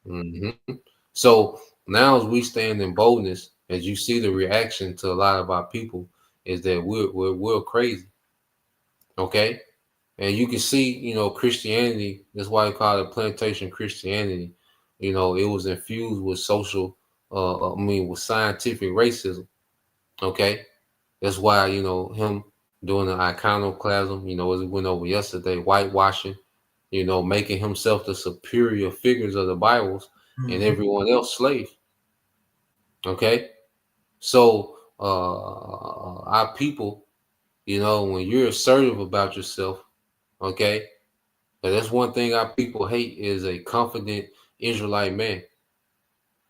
Mm-hmm. So now as we stand in boldness, as you see the reaction to a lot of our people is that we're crazy. Okay. And you can see, you know, Christianity, that's why they call it plantation Christianity. You know, it was infused with with scientific racism. Okay. That's why, you know, him doing the iconoclasm, you know, as we went over yesterday, whitewashing, you know, making himself the superior figures of the Bibles and everyone else slave. Okay. So our people, you know, when you're assertive about yourself, okay, but that's one thing our people hate is a confident Israelite man,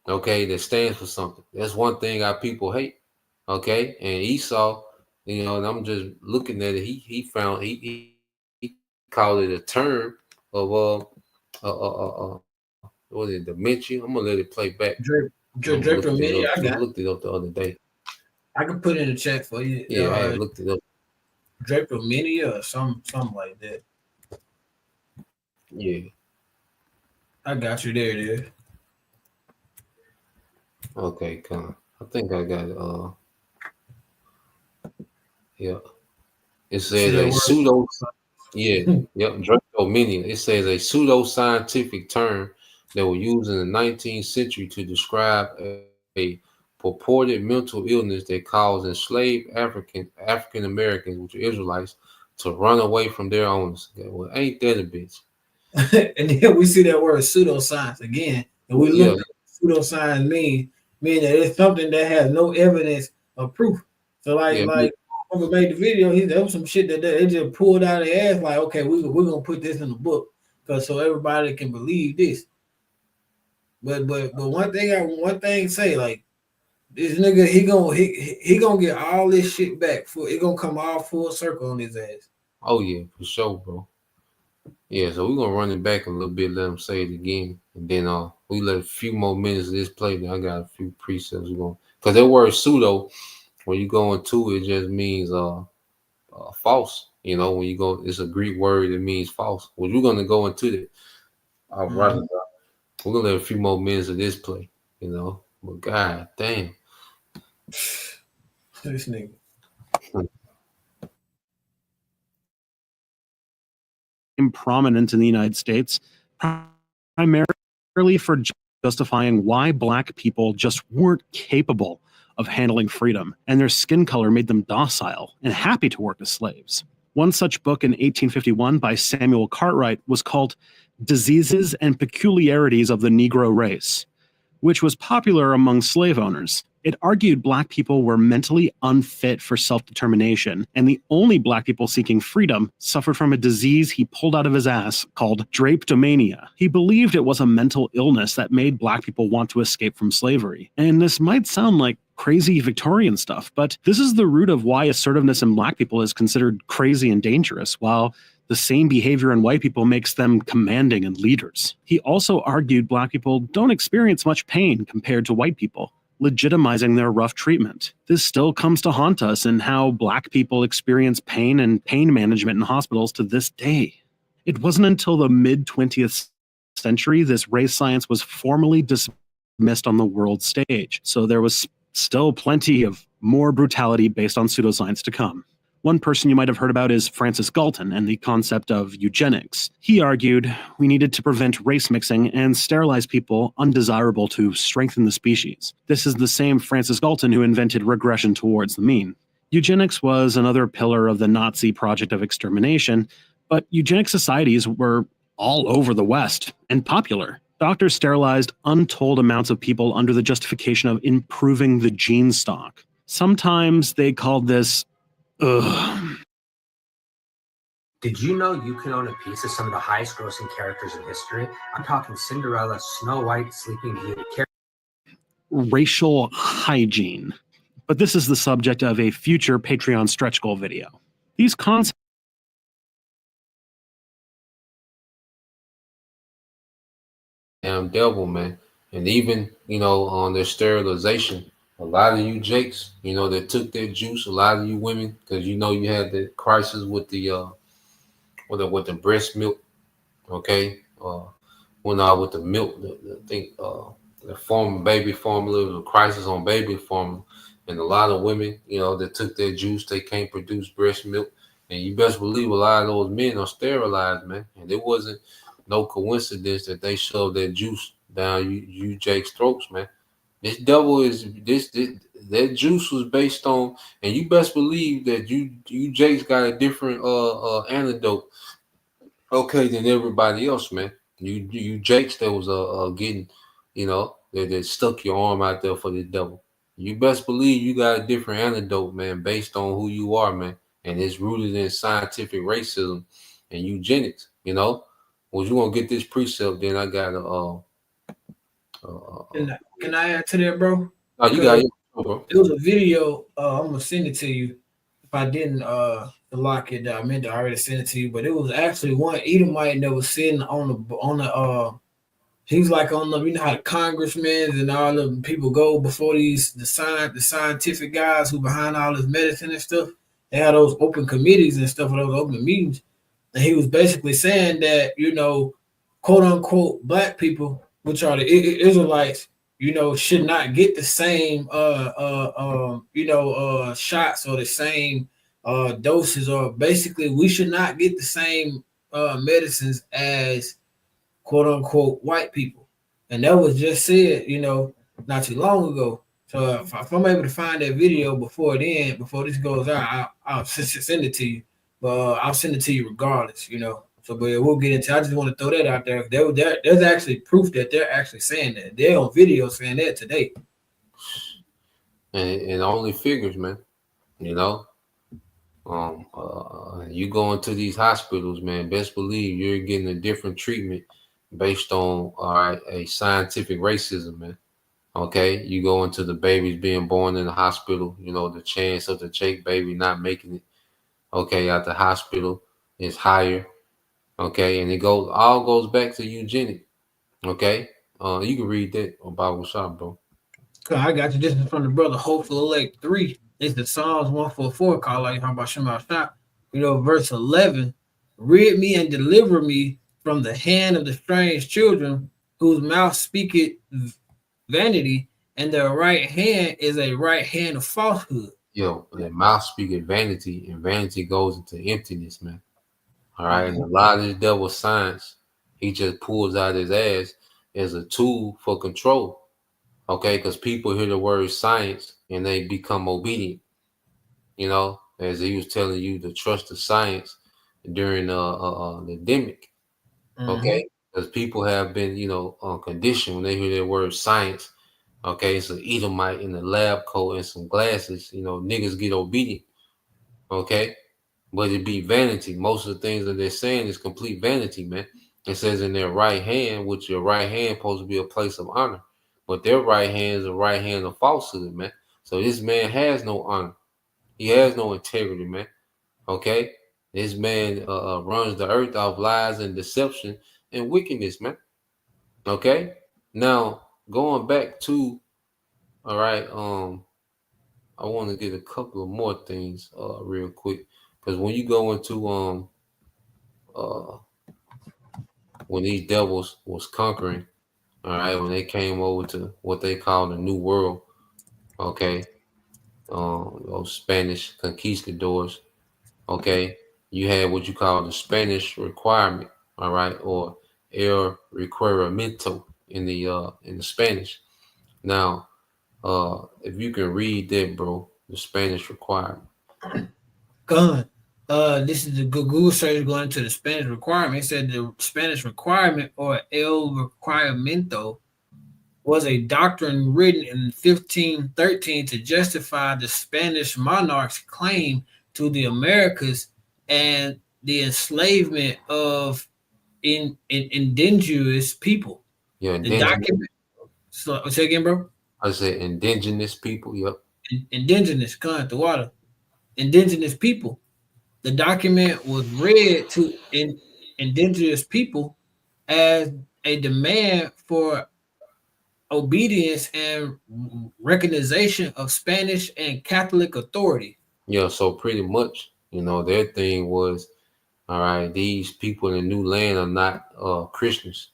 okay, that stands for something. That's one thing our people hate, okay. And Esau, you know, and I'm just looking at it. He found he called it a term of what is it, dementia? I'm gonna let it play back. Drapetomania. I looked it up the other day. I can put it in the chat for you. Yeah, I looked it up. Drapetomania or something like that. Yeah. I got you. There it is. Okay, come on. I think I got it. Yeah. It says a pseudo. Yeah. Yep. Drapetomania. It says a pseudo-scientific term that was used in the 19th century to describe a purported mental illness that caused enslaved African Americans, which are Israelites, to run away from their owners. Okay, well, ain't that a bitch? And then we see that word pseudoscience again, and we look at what pseudoscience meaning that it's something that has no evidence of proof. So like whoever made the video, there was some shit that they just pulled out of their ass, like, okay, we're gonna put this in the book because so everybody can believe this. But one thing say, like, this nigga, he gonna get all this shit back. It gonna come all full circle on his ass. Oh yeah, for sure, bro. Yeah, so we're gonna run it back a little bit, let them say it again, and then we let a few more minutes of this play. Then I got a few precepts we're going, because that word pseudo, when you go into it, just means false. You know, when you go, it's a Greek word that means false. Well, we're gonna go into that. Right. We're gonna let a few more minutes of this play. You know, but god damn. This nigga. Prominent in the United States, primarily for justifying why black people just weren't capable of handling freedom, and their skin color made them docile and happy to work as slaves. One such book in 1851 by Samuel Cartwright was called Diseases and Peculiarities of the Negro Race, which was popular among slave owners. It argued black people were mentally unfit for self-determination, and the only black people seeking freedom suffered from a disease he pulled out of his ass called drapetomania. He believed it was a mental illness that made black people want to escape from slavery. And this might sound like crazy Victorian stuff, but this is the root of why assertiveness in black people is considered crazy and dangerous, while the same behavior in white people makes them commanding and leaders. He also argued black people don't experience much pain compared to white people, legitimizing their rough treatment. This still comes to haunt us in how black people experience pain and pain management in hospitals to this day. It wasn't until the mid-20th century this race science was formally dismissed on the world stage, so there was still plenty of more brutality based on pseudoscience to come. One person you might have heard about is Francis Galton and the concept of eugenics. He argued we needed to prevent race mixing and sterilize people undesirable to strengthen the species. This is the same Francis Galton who invented regression towards the mean. Eugenics was another pillar of the Nazi project of extermination, but eugenic societies were all over the West and popular. Doctors sterilized untold amounts of people under the justification of improving the gene stock. Sometimes they called this Did you know you can own a piece of some of the highest grossing characters in history? I'm talking Cinderella, Snow White, Sleeping Beauty. Racial hygiene. But this is the subject of a future Patreon stretch goal video. These concepts Damn devil, man. And even, you know, on their sterilization, a lot of you jakes, you know, that took their juice, a lot of you women, because you know you had the crisis with the breast milk, okay? When I with the milk, the baby formula, the crisis on baby formula, and a lot of women, you know, that took their juice, they can't produce breast milk, and you best believe a lot of those men are sterilized, man. And it wasn't no coincidence that they shoved that juice down you Jake's throats, man. This devil is that juice was based on, and you best believe that you Jake's got a different antidote, okay, than everybody else, man. You Jakes that was getting, you know, that stuck your arm out there for the devil. You best believe you got a different antidote, man, based on who you are, man, and it's rooted in scientific racism and eugenics. You know, well, you gonna get this precept, then I got Can I add to that, bro? Oh, you got it, bro. It was a video. I'm gonna send it to you. If I didn't lock it, I meant to already send it to you. But it was actually one Edomite that was sitting on the he was like on the, you know how the congressmen and all the people go before the scientific guys who behind all this medicine and stuff. They had those open committees and stuff, those open meetings. And he was basically saying that, you know, quote unquote black people, which are the Israelites, you know, should not get the same shots or the same doses, or basically we should not get the same medicines as quote unquote white people. And that was just said, you know, not too long ago. So if I'm able to find that video before this goes out, I'll send it to you. But I'll send it to you regardless, you know. So, but we'll get into. I just want to throw that out there. There's actually proof that they're actually saying that. They're on video saying that today. And only figures, man. You know, you go into these hospitals, man. Best believe you're getting a different treatment based on a scientific racism, man. Okay, you go into the babies being born in the hospital. You know, the chance of the Jake baby not making it, okay, at the hospital. is higher. Okay, and it all goes back to eugenics. Okay, you can read that on Bible Shop, bro. I got you. This is from the brother Hopeful Elect 3. It's the Psalms 144 call like how about Shema Shop. Verse 11. Rid me and deliver me from the hand of the strange children, whose mouth speaketh vanity, and their right hand is a right hand of falsehood. Yo, that mouth speaking vanity, and vanity goes into emptiness, man. All right, and a lot of this devil's science, he just pulls out his ass as a tool for control. Okay, because people hear the word science and they become obedient. You know, as he was telling you to trust the science during the demic. Okay, because people have been, conditioned when they hear the word science. Okay, it's an Edomite in a lab coat and some glasses. Niggas get obedient. Okay, but it be vanity. Most of the things that they're saying is complete vanity, man. It says in their right hand, which your right hand supposed to be a place of honor, but their right hand is a right hand of falsehood, man. So this man has no honor. He has no integrity, man. Okay, this man runs the earth off lies and deception and wickedness, man. Okay, now going back to, all right, I want to get a couple of more things real quick, because when you go into when these devils was conquering, all right, when they came over to what they call the New World, okay, those Spanish conquistadors, okay, you had what you call the Spanish requirement, all right, or el requerimiento in the Spanish. Now, if you can read that, bro, the Spanish requirement. Gun. This is the Google search going to the Spanish requirement. It said the Spanish requirement, or el requirimiento, was a doctrine written in 1513 to justify the Spanish monarch's claim to the Americas and the enslavement of indigenous people. Yeah, the document. So say again, bro. I said indigenous people. Yep. Indigenous, come the water. Indigenous people. The document was read to indigenous people as a demand for obedience and recognition of Spanish and Catholic authority. Yeah, so pretty much, their thing was, all right, these people in the new land are not Christians,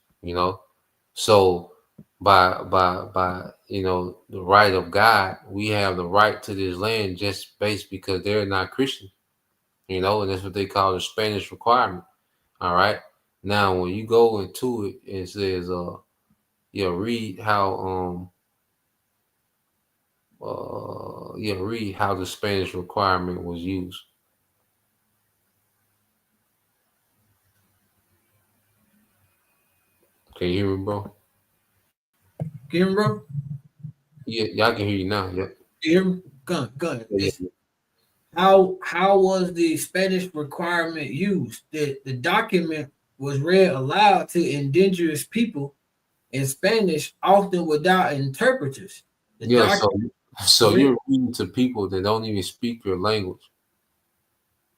So by the right of God, we have the right to this land just based because they're not Christian, and that's what they call the Spanish requirement. All right. Now when you go into it, it says read how read how the Spanish requirement was used. Can you hear me, bro? Can you hear me, bro? Yeah, y'all can hear you now. Yep. You hear me? Gun. Yeah. How was the Spanish requirement used? The document was read aloud to indigenous people in Spanish, often without interpreters. So you're reading to people that don't even speak your language.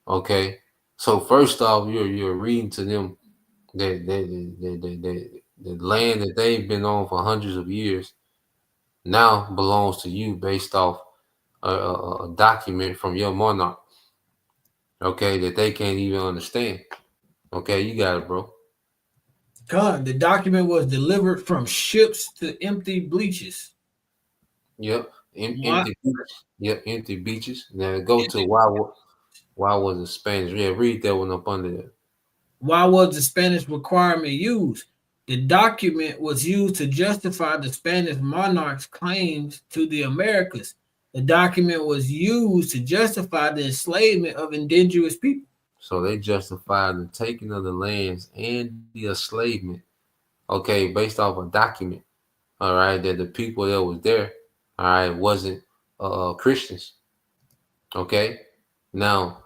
Okay. So first off, you're reading to them that the land that they've been on for hundreds of years now belongs to you based off a document from your monarch. Okay, that they can't even understand. Okay, you got it, bro. The document was delivered from ships to empty beaches. Yep, empty beaches. Yep, empty beaches. Now go to why was it Spanish? Yeah, read that one up under there. Why was the Spanish requirement used? The document was used to justify the Spanish monarch's claims to the Americas. The document was used to justify the enslavement of indigenous people. So they justified the taking of the lands and the enslavement, okay, based off a document, all right, that the people that was there, all right, wasn't Christians. Okay, now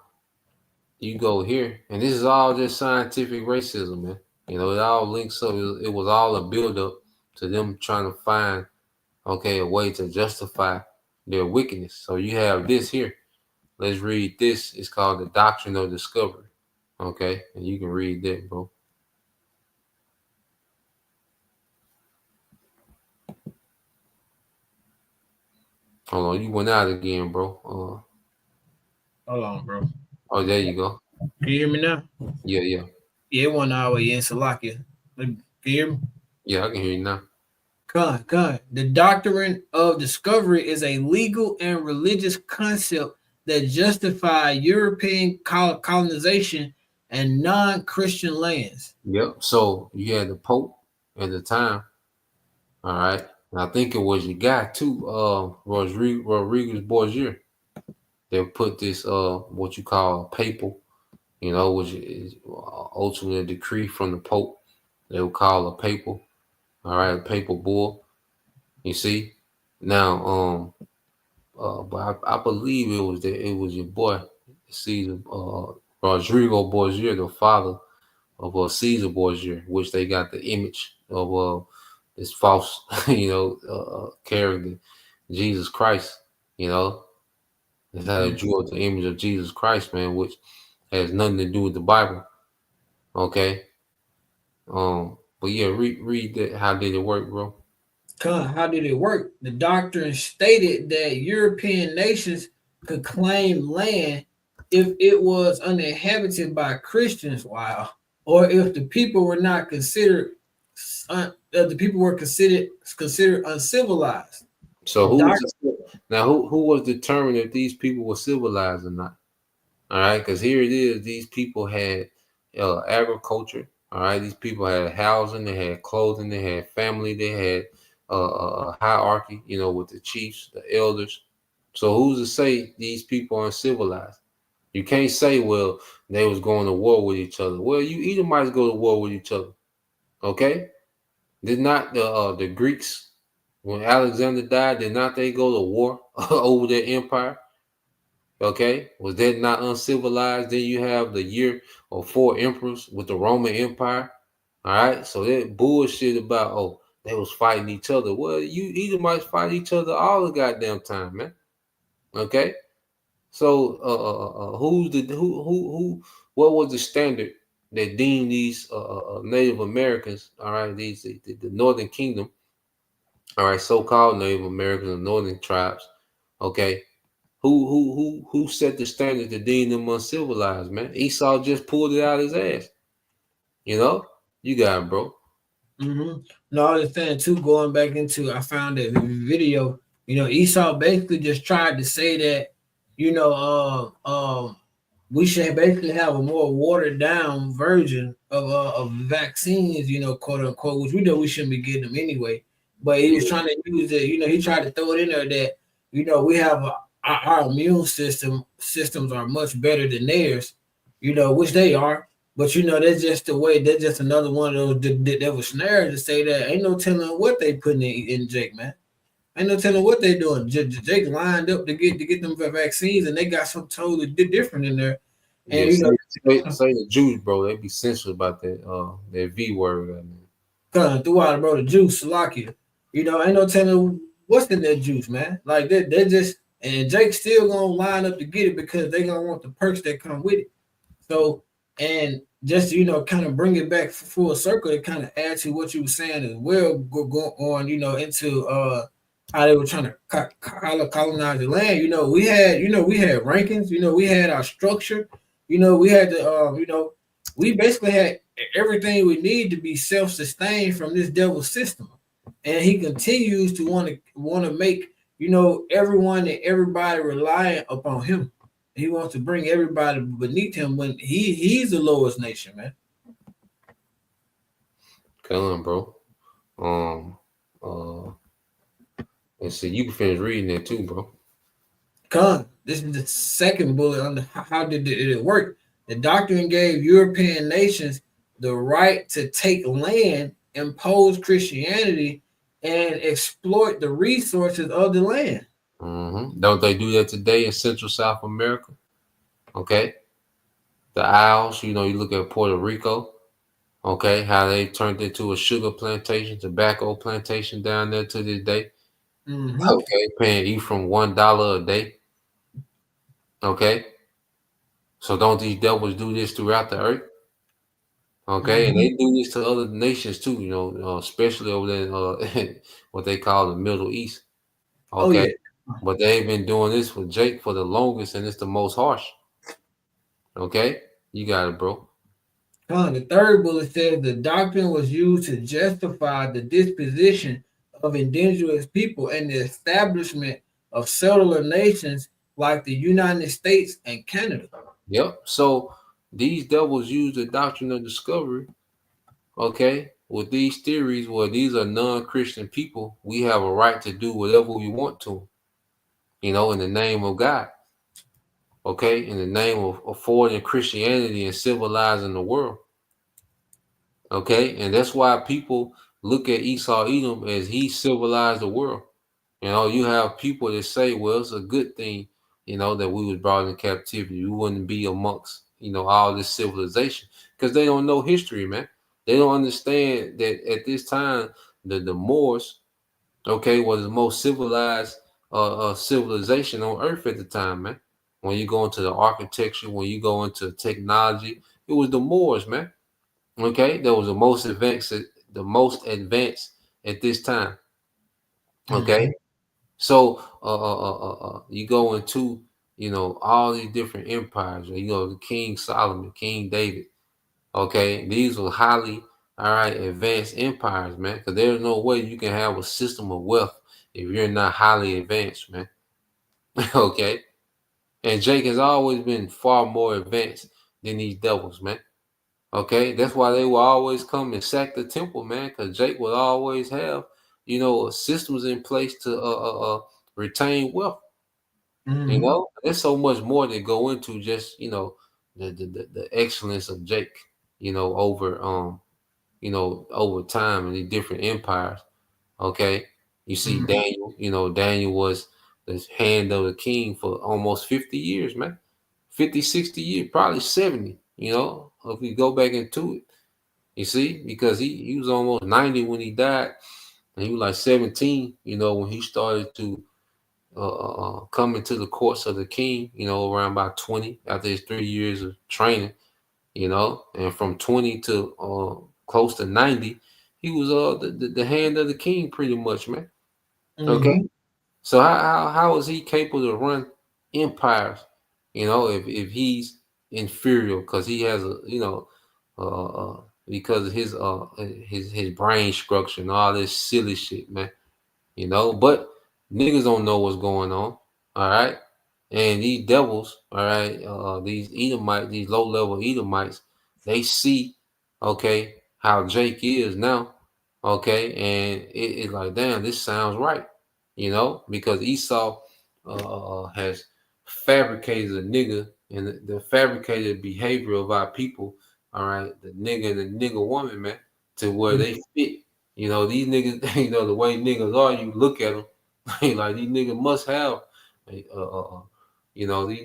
you go here, and this is all just scientific racism, man. It all links up. It was all a build-up to them trying to find, okay, a way to justify their wickedness. So you have this here. Let's read this. It's called the Doctrine of Discovery. Okay, and you can read that, bro. Hold on, you went out again, bro. Hold on, bro. Oh, there you go. Can you hear me now? Yeah, yeah. Yeah, it went all the way in Salakia. Can you hear me? Yeah, I can hear you now. Con. The doctrine of discovery is a legal and religious concept that justify European colonization and non-Christian lands. Yep. So you had the Pope at the time. All right. And I think it was your guy too, Rodriguez Borgia. They put this what you call papal, which is ultimately a decree from the Pope. They would call a papal, all right, a papal bull. You see? Now, but I believe it was your boy, Caesar, Rodrigo Borgia, the father of Caesar Borgia, which they got the image of this false, character, Jesus Christ. That's how they drew up the image of Jesus Christ, man, which has nothing to do with the Bible. Okay. But yeah, read that. How did it work, bro? How did it work? The doctrine stated that European nations could claim land if it was uninhabited by Christians, or if the people were not considered, considered uncivilized. So who was determined if these people were civilized or not? All right, because here it is. These people had agriculture. All right, these people had housing, they had clothing, they had family, they had hierarchy, with the chiefs, the elders. So who's to say these people are uncivilized? You can't say, well, they was going to war with each other. Well, you Edomites go to war with each other. Okay? Did not the Greeks, when Alexander died, did not they go to war over their empire? Okay? Was that not uncivilized? Then you have the year of 4 emperors with the Roman Empire. All right? So that bullshit about, they was fighting each other. Well, you Edomites fight each other all the goddamn time, man. Okay? So what was the standard that deemed these Native Americans, all right, the Northern Kingdom, all right, so-called Native Americans and Northern tribes, okay? Who set the standard to deem them uncivilized, man? Esau just pulled it out of his ass. You got it, bro. Mm-hmm. No, I understand too. Going back into, I found that video. Esau basically just tried to say that, we should basically have a more watered down version of vaccines, quote unquote, which we know we shouldn't be getting them anyway. But he was trying to use it. He tried to throw it in there that, we have our immune systems are much better than theirs, which they are. But that's just the way. That's just another one of those devil snares to say that ain't no telling what they putting in Jake, man. Ain't no telling what they doing. Jake lined up to get them vaccines, and they got something totally different in there. And say the Jews, bro, they be sensitive about that V word. Throughout, bro, the juice, Salakia. Ain't no telling what's in that juice, man. Like they just, and Jake's still gonna line up to get it because they gonna want the perks that come with it. So, and just kind of bring it back full circle to kind of add to what you were saying as well, go on, into how they were trying to colonize the land. We had rankings. We had our structure. We had the we basically had everything we need to be self-sustained from this devil system, and he continues to want to make everyone and everybody reliant upon him. He wants to bring everybody beneath him when he's the lowest nation, man. Come on, bro. Let's see, you can finish reading that too, bro. This is the second bullet on how did it work. The doctrine gave European nations the right to take land, impose Christianity, and exploit the resources of the land. Mm-hmm. Don't they do that today in Central South America? Okay. The Isles, you look at Puerto Rico, okay, how they turned into a sugar plantation, tobacco plantation down there to this day. Mm-hmm. Okay, paying you from $1 a day. Okay. So don't these devils do this throughout the earth? Okay, and they do this to other nations too, especially over there in what they call the Middle East. Oh yeah. Okay, but they've been doing this with Jake for the longest, and it's the most harsh. Okay, you got it, bro. The third bullet says the doctrine was used to justify the disposition of indigenous people and the establishment of settler nations like the United States and Canada. Yep. So these devils use the doctrine of discovery. Okay, with these theories, where these are non-Christian people, we have a right to do whatever we want to, in the name of God. Okay, in the name of affording Christianity and civilizing the world. Okay, and that's why people look at Esau Edom as he civilized the world. You have people that say, well, it's a good thing, that we was brought in captivity. We wouldn't be amongst, all this civilization, because they don't know history, man. They don't understand that at this time, the Moors, okay, was the most civilized civilization on earth at the time, man. When you go into the architecture, when you go into technology, it was the Moors, man. Okay, that was the most advanced at this time. Okay, so you go into all these different empires. The King Solomon, King David. Okay, these were highly advanced empires, man. Because there's no way you can have a system of wealth if you're not highly advanced, man. Okay, and Jake has always been far more advanced than these devils, man. Okay, that's why they will always come and sack the temple, man, because Jake will always have, systems in place to retain wealth. There's so much more that go into just, the excellence of Jake, over over time in the different empires. Okay. You see Daniel, Daniel was the hand of the king for almost 50 years, man. 50, 60 years, probably 70, if we go back into it. You see, because he was almost 90 when he died, and he was like 17, when he started to come into the courts of the king, around about 20 after his 3 years of training, and from 20 to close to 90, he was the hand of the king pretty much, man. Okay. So how is he capable to run empires, if he's inferior because he has because of his brain structure and all this silly shit, man. But niggas don't know what's going on. All right. And these devils, all right, these Edomites, these low-level Edomites, they see, okay, how Jake is now. Okay, and it's like, damn, this sounds right, because Esau has fabricated a nigga and the fabricated behavior of our people, all right, the nigga and the nigga woman, man, to where they fit. These niggas, the way niggas are, you look at them, like these niggas must have, these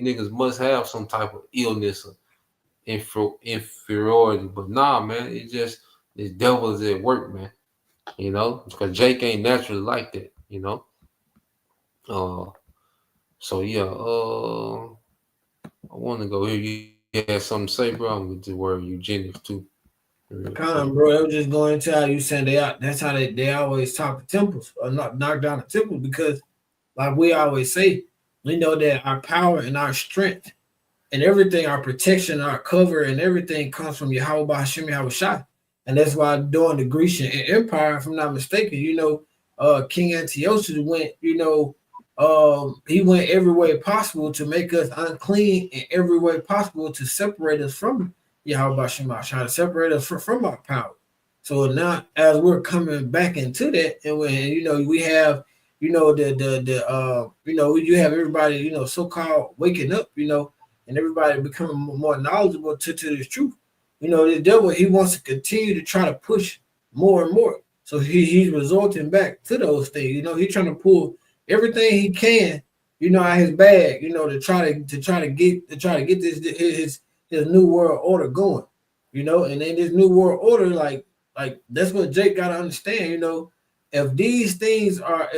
niggas must have some type of illness or inferiority. But nah, man, it's just this devil is at work, man. Because Jake ain't naturally like that, So yeah, I want to go here. You had something to say, bro? I'm going to word eugenics too. Bro, I was just going to tell you saying that's how they always talk the temples or not knock down the temples, because like we always say, we know that our power and our strength and everything, our protection, our cover and everything comes from Yahweh Hashem Yahushua. And that's why during the Grecian Empire, if I'm not mistaken, King Antiochus went, he went every way possible to make us unclean and every way possible to separate us from Yahweh Shema, trying to separate us from our power. So now, as we're coming back into that, and when we have, you have everybody, so-called waking up, and everybody becoming more knowledgeable to this truth. The devil, he wants to continue to try to push more and more. So he's resorting back to those things. He's trying to pull everything he can, out his bag, to try to get this his new world order going, and then this new world order, like that's what Jake got to understand, if these things are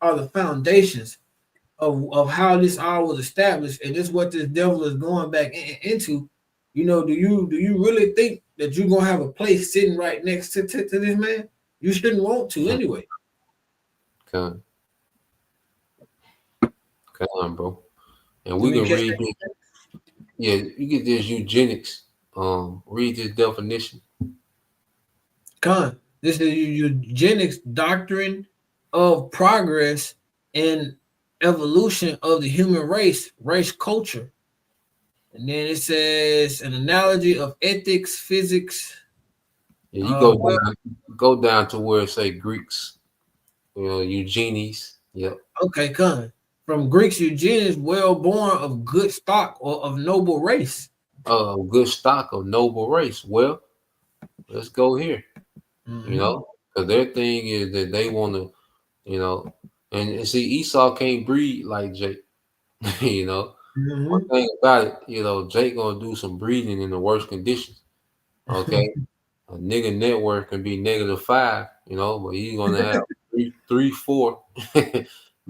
the foundations of how this all was established, and this is what this devil is going back into. You know, do you really think that you're gonna have a place sitting right next to this man? You shouldn't want to anyway. Come on, bro. And we can read this. Yeah, you get this eugenics. Read this definition. This is eugenics doctrine of progress and evolution of the human race culture. And then it says an analogy of ethics, physics. Yeah, you go down to where it say Greeks, eugenics. Yep. Okay, from Greeks, eugenics, well born of good stock or of noble race. Good stock of noble race. Well, let's go here. Mm-hmm. Because their thing is that they want to, and see, Esau can't breed like Jake. Mm-hmm. One thing about it, Jake gonna do some breeding in the worst conditions. Okay, a nigga net worth can be -5, but he's gonna have 3, 4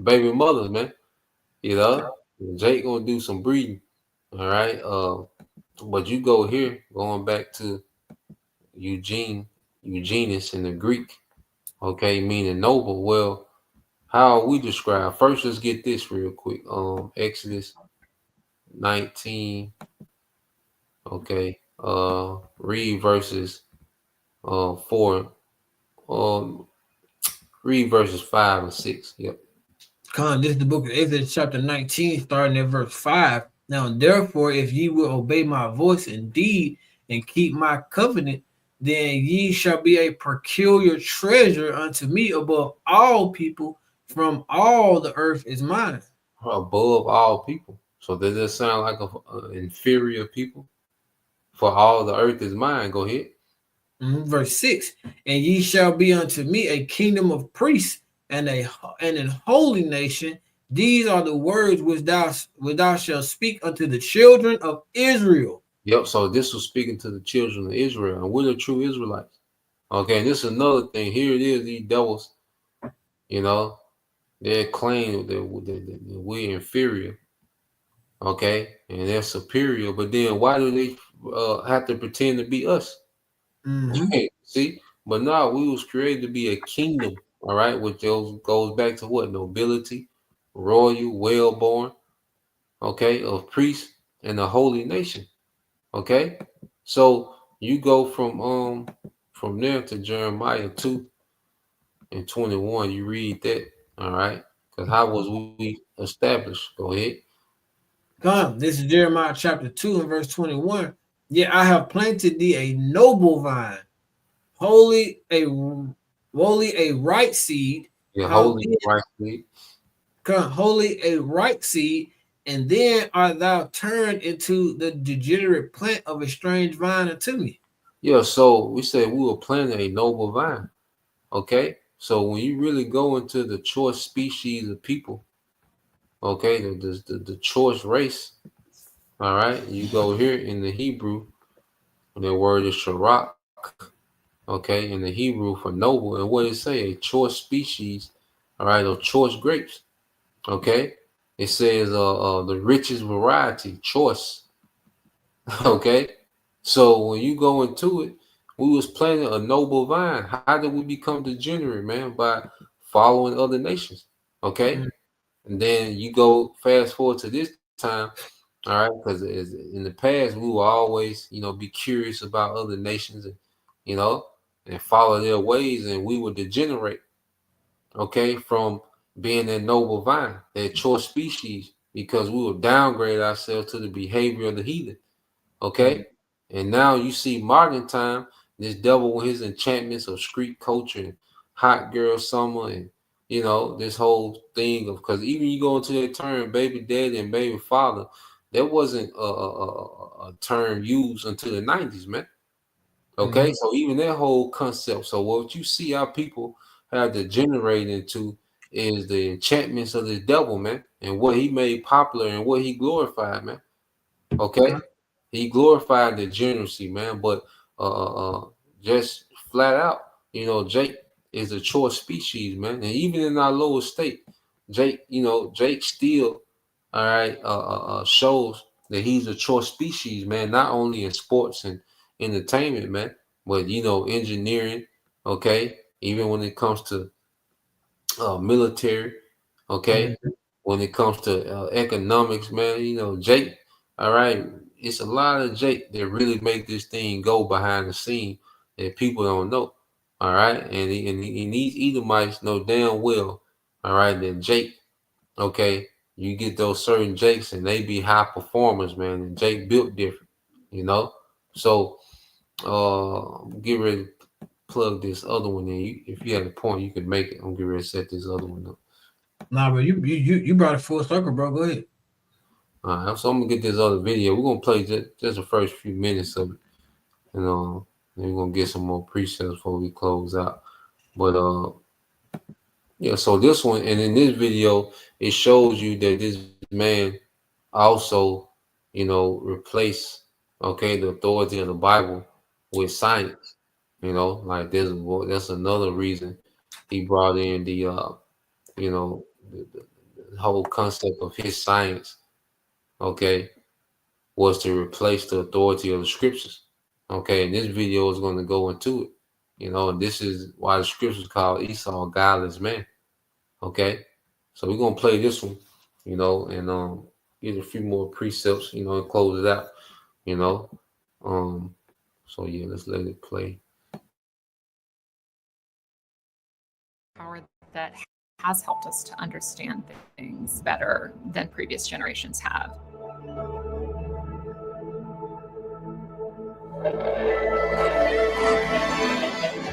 baby mothers, man. Jake gonna do some breeding. All right. But you go here, going back to Eugenus in the Greek, okay, meaning noble. Well, how are we described? First, let's get this real quick. Exodus 19. Okay. Read verses 4. Read verses 5 and 6. Yep. This is the book of Exodus, chapter 19, starting at verse 5. Now, therefore, if ye will obey my voice indeed and keep my covenant, then ye shall be a peculiar treasure unto me above all people, from all the earth is mine. Above all people. So does that sound like an inferior people? For all the earth is mine. Go ahead. Verse 6. And ye shall be unto me a kingdom of priests and an holy nation. These are the words which thou shalt speak unto the children of Israel. Yep. So this was speaking to the children of Israel, and we're the true Israelites. Okay. And this is another thing. Here it is. These devils, they claim that we're inferior. Okay. And they're superior. But then why do they have to pretend to be us? Mm-hmm. See? But now we was created to be a kingdom. All right. Which goes back to what? Nobility, royal, well-born. Okay. Of priests and a holy nation. Okay, so you go from there to Jeremiah 2:21. You read that, all right? Because how was we established? Go ahead. This is Jeremiah chapter 2 and verse 21. Yet I have planted thee a noble vine, wholly a right seed. Yeah, holy right seed. Wholly a right seed. And then art thou turned into the degenerate plant of a strange vine unto me. Yeah, so we said we were planting a noble vine. Okay, so when you really go into the choice species of people, okay, the choice race, all right, you go here in the Hebrew, the word is sharak, okay, in the Hebrew for noble, and what it say? A choice species, all right, of choice grapes, okay. It says the richest variety, choice. Okay. So when you go into it, we was planting a noble vine. How did we become degenerate, man? By following other nations. Okay. Mm-hmm. And then you go fast forward to this time, all right, because in the past we will always, be curious about other nations and, and follow their ways, and we would degenerate, okay, from being that noble vine, that choice species, because we will downgrade ourselves to the behavior of the heathen. Okay. Mm-hmm. And now you see modern time, this devil with his enchantments of street culture and hot girl summer and this whole thing of, because even you go into that term baby daddy and baby father, that wasn't a term used until the 90s, man. Okay. Mm-hmm. So even that whole concept. So what you see our people have degenerated into is the enchantments of the devil, man, and what he made popular and what he glorified, man. Okay, he glorified the degeneracy, man, but just flat out, Jake is a choice species, man, and even in our lower state, Jake, Jake still, all right, shows that he's a choice species, man, not only in sports and entertainment, man, but, engineering, okay, even when it comes to military, okay, when it comes to economics, man, Jake, all right, it's a lot of Jake that really make this thing go behind the scene that people don't know, all right, and these Edomites know damn well, all right, that Jake, okay, you get those certain Jakes and they be high performers, man, and Jake built different, so get ready to plug this other one in. If you had a point, you could make it. I'm getting ready to set this other one up. Nah, bro, you brought it full circle, bro. Go ahead. All right, so I'm gonna get this other video. We're gonna play just the first few minutes of it, and then we're gonna get some more precepts before we close out. But yeah, so this one, and in this video, it shows you that this man also, replaced, the authority of the Bible with science. Like that's another reason he brought in the whole concept of his science, okay, was to replace the authority of the scriptures. Okay, and this video is going to go into it. And this is why the scriptures called Esau a godless man. Okay, so we're gonna play this one, and get a few more precepts, and close it out, So yeah, let's let it play. Power that has helped us to understand things better than previous generations have.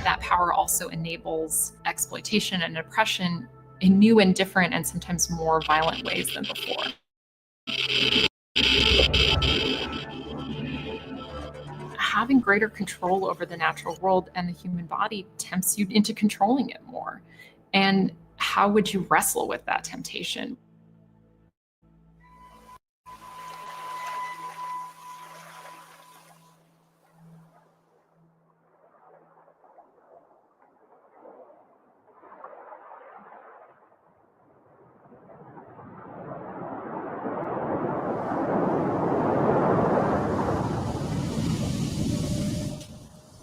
That power also enables exploitation and oppression in new and different and sometimes more violent ways than before. Having greater control over the natural world and the human body tempts you into controlling it more. And how would you wrestle with that temptation?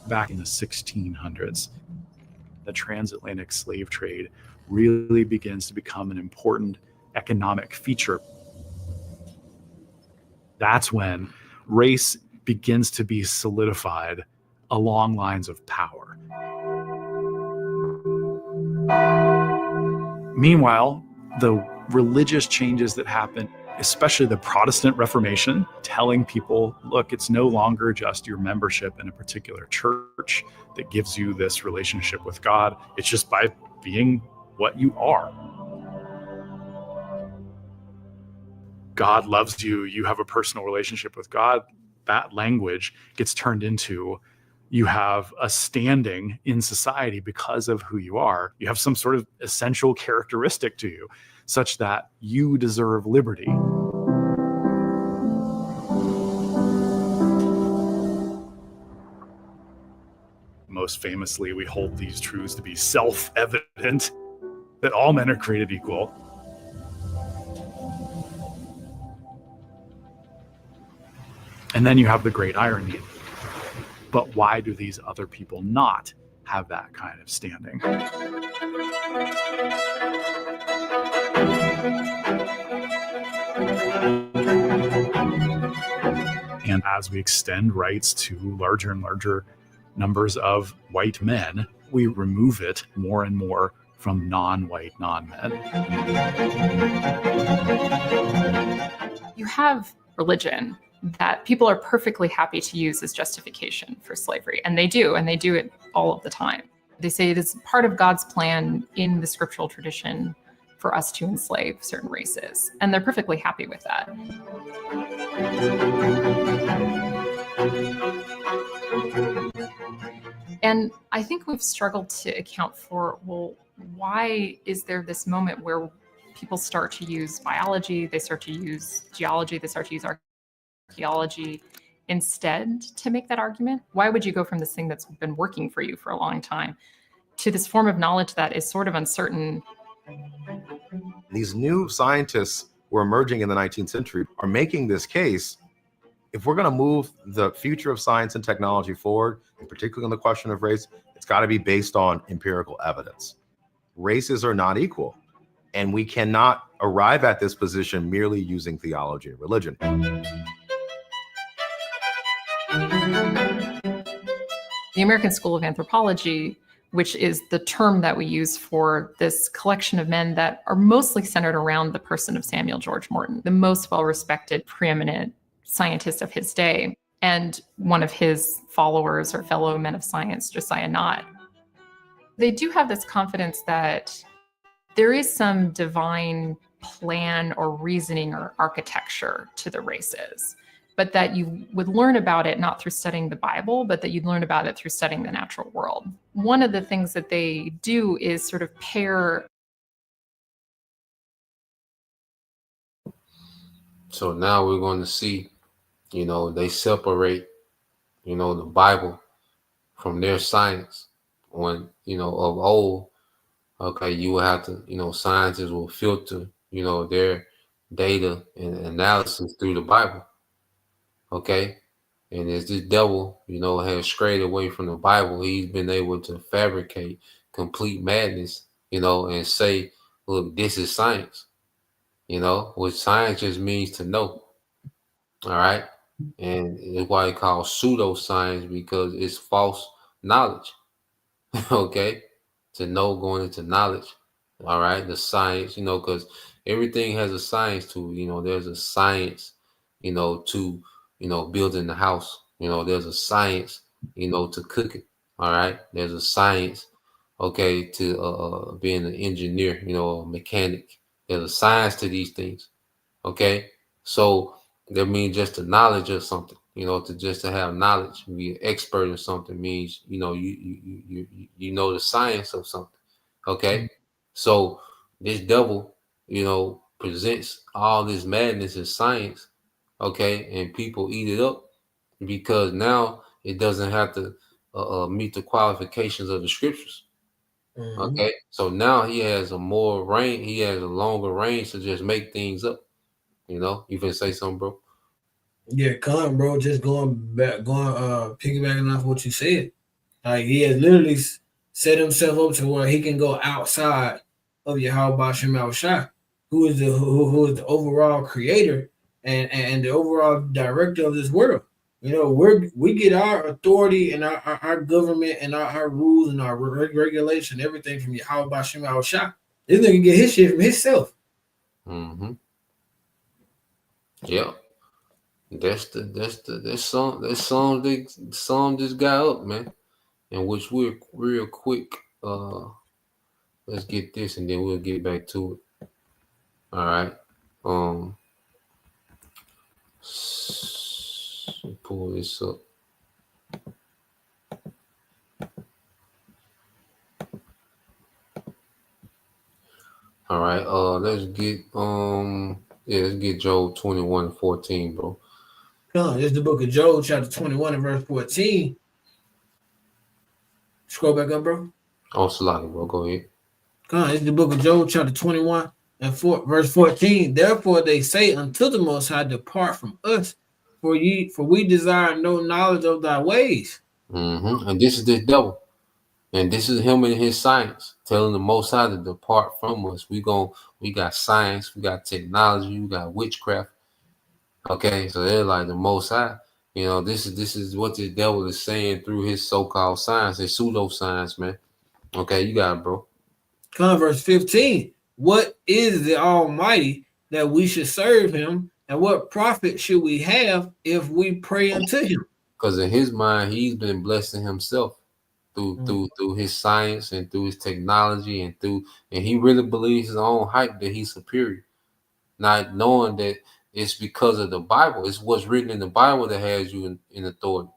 Back in the 1600s, the transatlantic slave trade really begins to become an important economic feature. That's when race begins to be solidified along lines of power. Meanwhile, the religious changes that happen, especially the Protestant Reformation, telling people, look, it's no longer just your membership in a particular church that gives you this relationship with God. It's just by being what you are. God loves you. You have a personal relationship with God. That language gets turned into you have a standing in society because of who you are. You have some sort of essential characteristic to you, such that you deserve liberty. Most famously, we hold these truths to be self-evident, that all men are created equal. And then you have the great irony. But why do these other people not have that kind of standing? And as we extend rights to larger and larger numbers of white men, we remove it more and more from non-white non-men. You have religion that people are perfectly happy to use as justification for slavery. And they do it all of the time. They say it is part of God's plan in the scriptural tradition for us to enslave certain races. And they're perfectly happy with that. And I think we've struggled to account for, well, why is there this moment where people start to use biology, they start to use geology, they start to use archaeology instead to make that argument? Why would you go from this thing that's been working for you for a long time to this form of knowledge that is sort of uncertain These new scientists who are emerging in the 19th century are making this case. If we're going to move the future of science and technology forward, and particularly on the question of race, it's got to be based on empirical evidence. Races are not equal, and we cannot arrive at this position merely using theology and religion. The American School of Anthropology, which is the term that we use for this collection of men that are mostly centered around the person of Samuel George Morton, the most well-respected, preeminent scientist of his day, and one of his followers or fellow men of science, Josiah Nott. They do have this confidence that there is some divine plan or reasoning or architecture to the races, but that you would learn about it not through studying the Bible, but that you'd learn about it through studying the natural world. One of the things that they do is sort of pair. So now we're going to see, they separate, the Bible from their science. When, of old, okay, you will have to, scientists will filter, their data and analysis through the Bible. Okay. And as this devil, has strayed away from the Bible, he's been able to fabricate complete madness, and say, look, this is science, which science just means to know. All right. And it's why it's called pseudoscience, because it's false knowledge. Okay. To know, going into knowledge. All right. The science, because everything has a science to it. There's a science, to, building the house. There's a science, to cook it. All right. There's a science, okay, to being an engineer, a mechanic. There's a science to these things. Okay. So that means just the knowledge of something, to have knowledge, be an expert in something means, you know the science of something. Okay. So this devil, presents all this madness as science. Okay. And people eat it up because now it doesn't have to meet the qualifications of the scriptures. Okay. So now he has a more range. He has a longer range to just make things up. You can say something, bro. Yeah, come, bro. Just piggybacking off what you said. Like, he has literally set himself up to where he can go outside of Yahweh Shem Shah, who is the overall creator and the overall director of this world. We get our authority and our government and our rules and our regulation, everything from Yahweh Shem Shah. This nigga get his shit from himself. Mm-hmm. Yeah. That's song this guy up, man. And which we're real quick. Let's get this and then we'll get back to it. All right. Pull this up. All right. Let's get let's get Job 21:14, bro. This is the book of Job, chapter 21 and verse 14. Scroll back up, bro. Oh, Salaki, bro. Go ahead. This is the book of Job, chapter 21 and verse 14. Therefore they say unto the Most High, depart from us, for we desire no knowledge of thy ways. Mm-hmm. And this is the devil. And this is him and his science telling the Most High to depart from us. We got science, we got technology, we got witchcraft. Okay, so they're like the Most High. This is what the devil is saying through his so-called science, his pseudoscience, man. Okay, you got it, bro. Verse 15. What is the Almighty that we should serve him, and what profit should we have if we pray unto him? Because in his mind, he's been blessing himself through his science and through his technology and he really believes his own hype that he's superior, not knowing that it's because of the Bible. It's what's written in the Bible that has you in authority.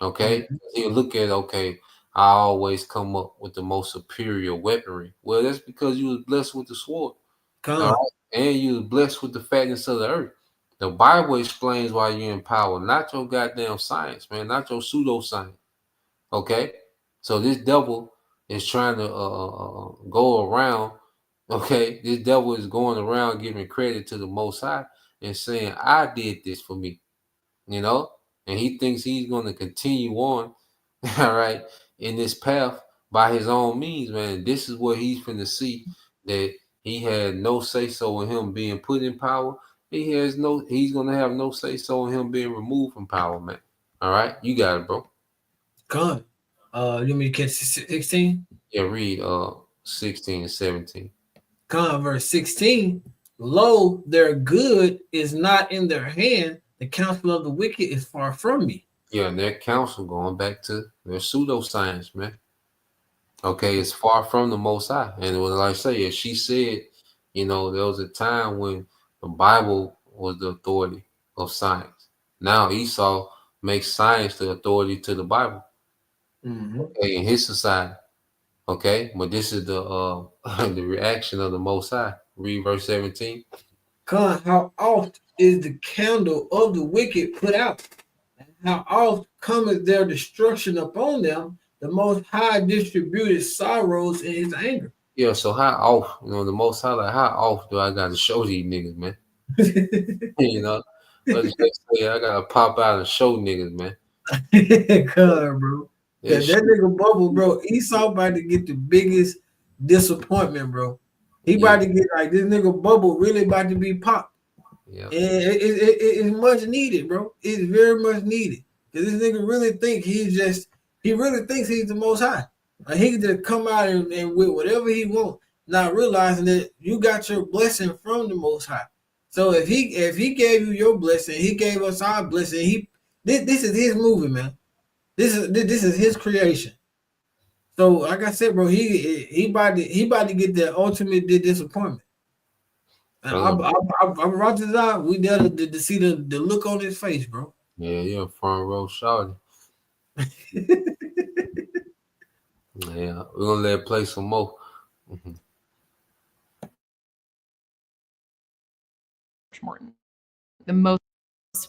Okay. He'll look at, okay, I always come up with the most superior weaponry. Well, that's because you was blessed with the sword. Right? And you was blessed with the fatness of the earth. The Bible explains why you're in power, not your goddamn science, man, not your pseudoscience. Okay. So this devil is trying to go around Okay, this devil is going around giving credit to the Most High and saying, "I did this for me," and he thinks he's going to continue on, all right, in this path by his own means, man. This is what he's finna see, that he had no say so in him being put in power. He's gonna have no say so in him being removed from power, man. All right, you got it, bro. Con. You want me to catch 16? Yeah, read 16 and 17. Con, verse 16. Lo, their good is not in their hand. The counsel of the wicked is far from me. Yeah, and their counsel, going back to their pseudoscience, man. Okay, it's far from the Most High. And what I say is, she said, there was a time when the Bible was the authority of science. Now Esau makes science the authority to the Bible. Okay, in his society. Okay, but this is the the reaction of the Most High. Read verse 17. Con, how oft is the candle of the wicked put out? And how oft cometh their destruction upon them? The Most High distributed sorrows in his anger. Yeah, so how off, the Most High, like, how off do I got to show these niggas, man? Let's just say I got to pop out and show niggas, man. God, bro. Yeah, that nigga Bubble, bro. Esau about to get the biggest disappointment, bro. He about to get like this nigga Bubble really about to be popped. Yeah. And it's much needed, bro. It's very much needed. Because this nigga really think he really thinks he's the Most High. Like he can just come out and with whatever he wants, not realizing that you got your blessing from the Most High. So if he gave you your blessing, he gave us our blessing. This is his movie, man. This is his creation. So like I said, bro, he about to get the ultimate disappointment. I'm Roger's eye. We there to see the look on his face, bro. Yeah, you're front row shawty. Yeah, we're gonna let it play some more. Morton, the most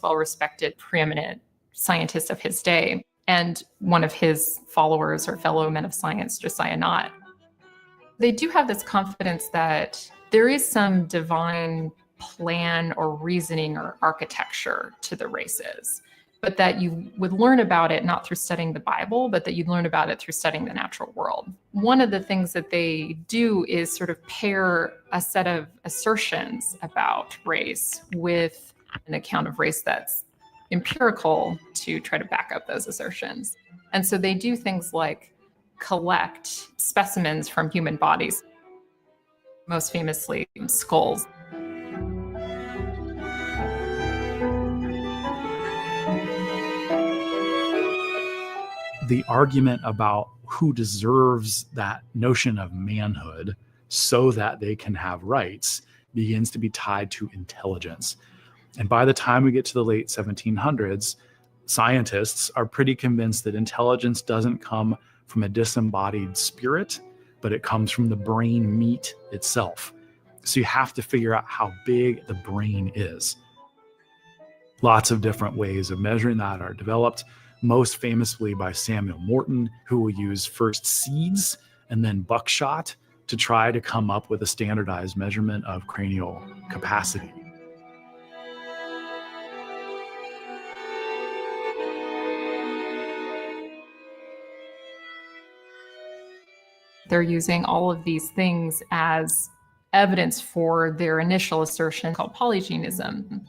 well-respected, preeminent scientist of his day, and one of his followers or fellow men of science, Josiah Nott. They do have this confidence that there is some divine plan or reasoning or architecture to the races, but that you would learn about it not through studying the Bible, but that you'd learn about it through studying the natural world. One of the things that they do is sort of pair a set of assertions about race with an account of race that's empirical to try to back up those assertions. And so they do things like collect specimens from human bodies, most famously skulls. The argument about who deserves that notion of manhood so that they can have rights begins to be tied to intelligence. And by the time we get to the late 1700s, scientists are pretty convinced that intelligence doesn't come from a disembodied spirit, but it comes from the brain meat itself. So you have to figure out how big the brain is. Lots of different ways of measuring that are developed, most famously by Samuel Morton, who will use first seeds and then buckshot to try to come up with a standardized measurement of cranial capacity. They're using all of these things as evidence for their initial assertion called polygenism.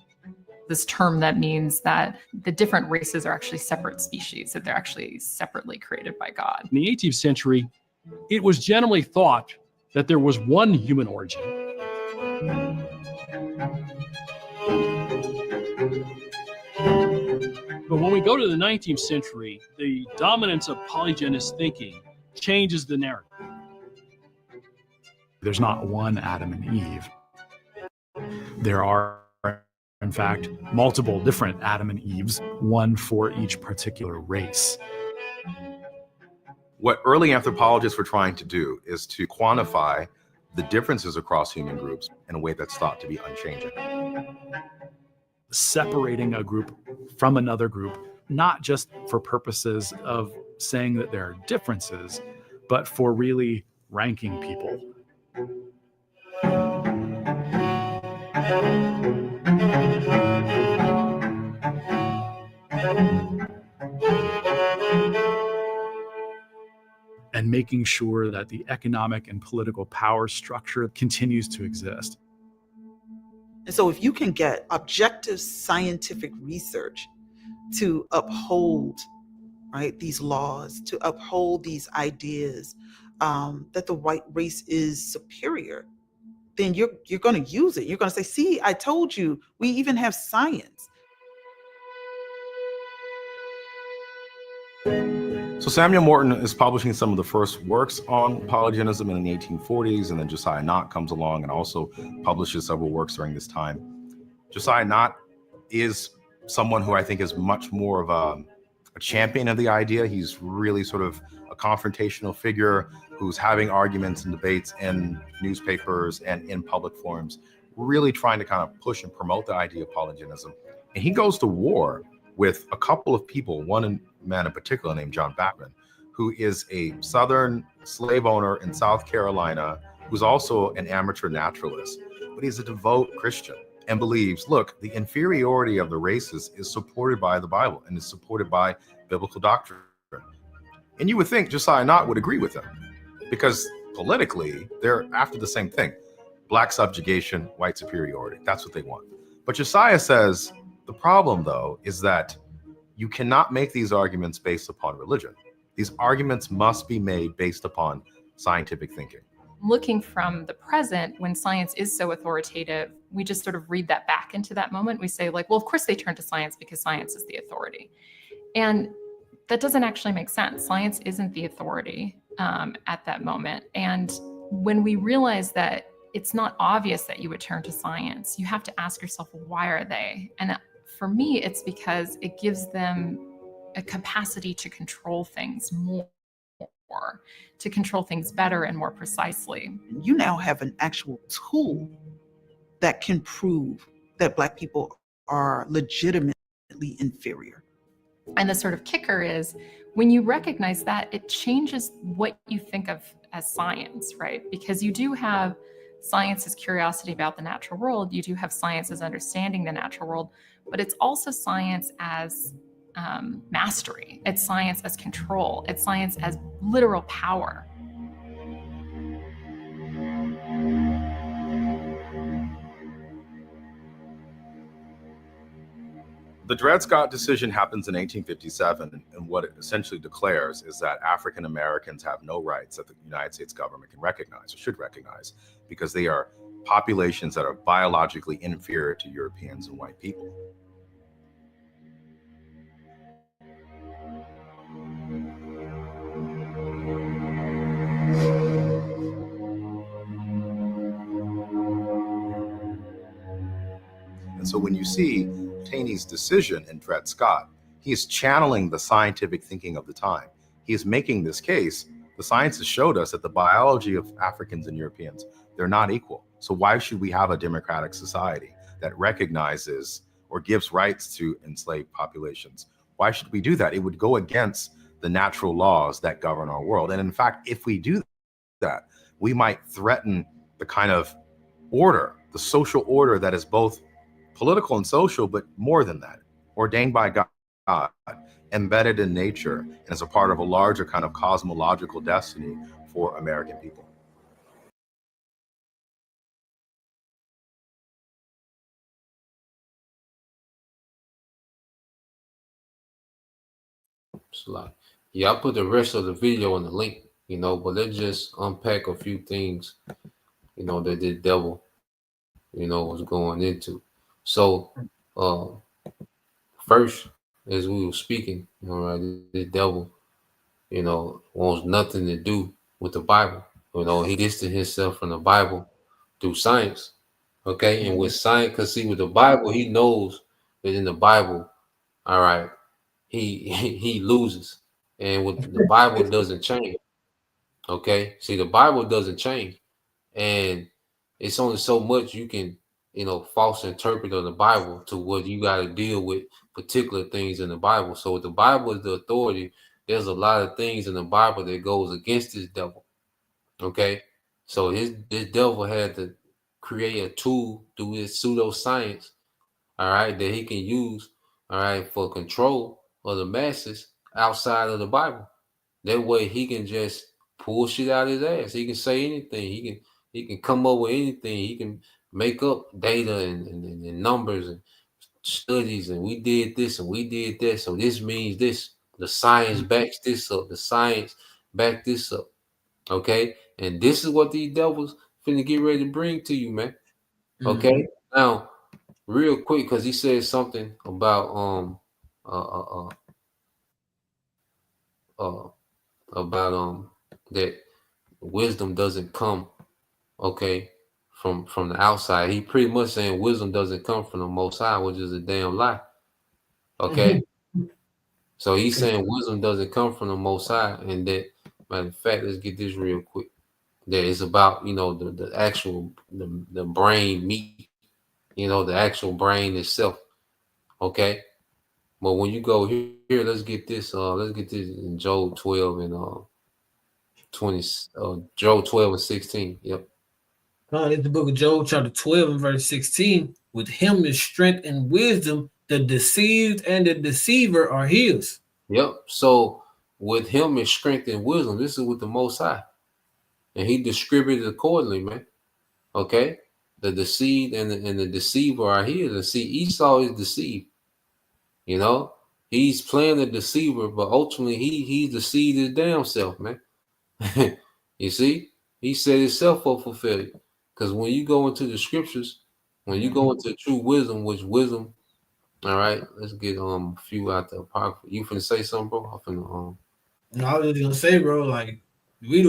This term that means that the different races are actually separate species, that they're actually separately created by God. In the 18th century, it was generally thought that there was one human origin. But when we go to the 19th century, the dominance of polygenist thinking changes the narrative. There's not one Adam and Eve. There are, in fact, multiple different Adam and Eves, one for each particular race. What early anthropologists were trying to do is to quantify the differences across human groups in a way that's thought to be unchanging. Separating a group from another group, not just for purposes of saying that there are differences, but for really ranking people. and making sure that the economic and political power structure continues to exist. And so if you can get objective scientific research to uphold, right, these laws, to uphold these ideas that the white race is superior, then you're going to use it. You're going to say, see, I told you, we even have science. So Samuel Morton is publishing some of the first works on polygenism in the 1840s, and then Josiah Nott comes along and also publishes several works during this time. Josiah Nott is someone who I think is much more of a champion of the idea. He's really sort of a confrontational figure who's having arguments and debates in newspapers and in public forums, really trying to kind of push and promote the idea of polygenism. And he goes to war with a couple of people, one man in particular named John Batman, who is a Southern slave owner in South Carolina, who's also an amateur naturalist, but he's a devout Christian and believes, look, the inferiority of the races is supported by the Bible and is supported by biblical doctrine. And you would think Josiah Nott would agree with him, because politically, they're after the same thing. Black subjugation, white superiority. That's what they want. But Josiah says, the problem, though, is that you cannot make these arguments based upon religion. These arguments must be made based upon scientific thinking. Looking from the present, when science is so authoritative, we just sort of read that back into that moment. We say, like, well, of course they turn to science because science is the authority. And that doesn't actually make sense. Science isn't the authority at that moment. And when we realize that it's not obvious that you would turn to science, you have to ask yourself, why are they? And for me, it's because it gives them a capacity to control things more, to control things better and more precisely. You now have an actual tool that can prove that Black people are legitimately inferior. And the sort of kicker is when you recognize that, it changes what you think of as science, right? Because you do have science as curiosity about the natural world. You do have science as understanding the natural world, but it's also science as mastery. It's science as control. It's science as literal power. The Dred Scott decision happens in 1857, and what it essentially declares is that African Americans have no rights that the United States government can recognize or should recognize, because they are populations that are biologically inferior to Europeans and white people. And so when you see Taney's decision in Dred Scott, he is channeling the scientific thinking of the time. He is making this case. The science has showed us that the biology of Africans and Europeans, they're not equal. So why should we have a democratic society that recognizes or gives rights to enslaved populations? Why should we do that? It would go against the natural laws that govern our world. And in fact, if we do that, we might threaten the kind of order, the social order that is both political and social, but more than that, ordained by God, embedded in nature, and as a part of a larger kind of cosmological destiny for American people. Yeah, I put the rest of the video in the link, but let's just unpack a few things, that the devil, was going into. So, first, as we were speaking, the devil, wants nothing to do with the Bible. He distanced himself from the Bible through science. Okay, and with science, because see, with the Bible, he knows that in the Bible, all right, he loses, and with the Bible doesn't change. Okay, see, the Bible doesn't change, and it's only so much you can, false interpret of the Bible to what you got to deal with particular things in the Bible. So if the Bible is the authority, there's a lot of things in the Bible that goes against this devil. Okay, so this devil had to create a tool through his pseudoscience, all right, that he can use, all right, for control of the masses outside of the Bible. That way he can just pull shit out of his ass. He can say anything. He can come up with anything. He can make up data and numbers and studies, and we did this and we did that. So this means this. The science backs this up. The science back this up. Okay? And this is what these devils finna get ready to bring to you, man. Okay? Now, real quick, because he said something about that wisdom doesn't come, okay, from the outside. He pretty much saying wisdom doesn't come from the Most High, which is a damn lie. Okay. So he's saying wisdom doesn't come from the Most High, and that, matter of fact, let's get this real quick. That it's about, you know, the actual the brain meat, you know, the actual brain itself. Okay. But when you go here, let's get this in Job 12 and 20 Job 12 and 16. Yep. It's the book of Job, chapter 12 and verse 16. With him is strength and wisdom, the deceived and the deceiver are his. Yep. So with him is strength and wisdom. This is with the Most High. And he distributed accordingly, man. Okay. The deceived and the deceiver are his. And see, Esau is deceived. You know, he's playing the deceiver, but ultimately he deceived his damn self, man. You see, he set himself up for failure. Because when you go into the scriptures, when you go into true wisdom, which wisdom, all right, let's get a few out there. You finna say something, bro? I finna No, I was just gonna say, bro, like we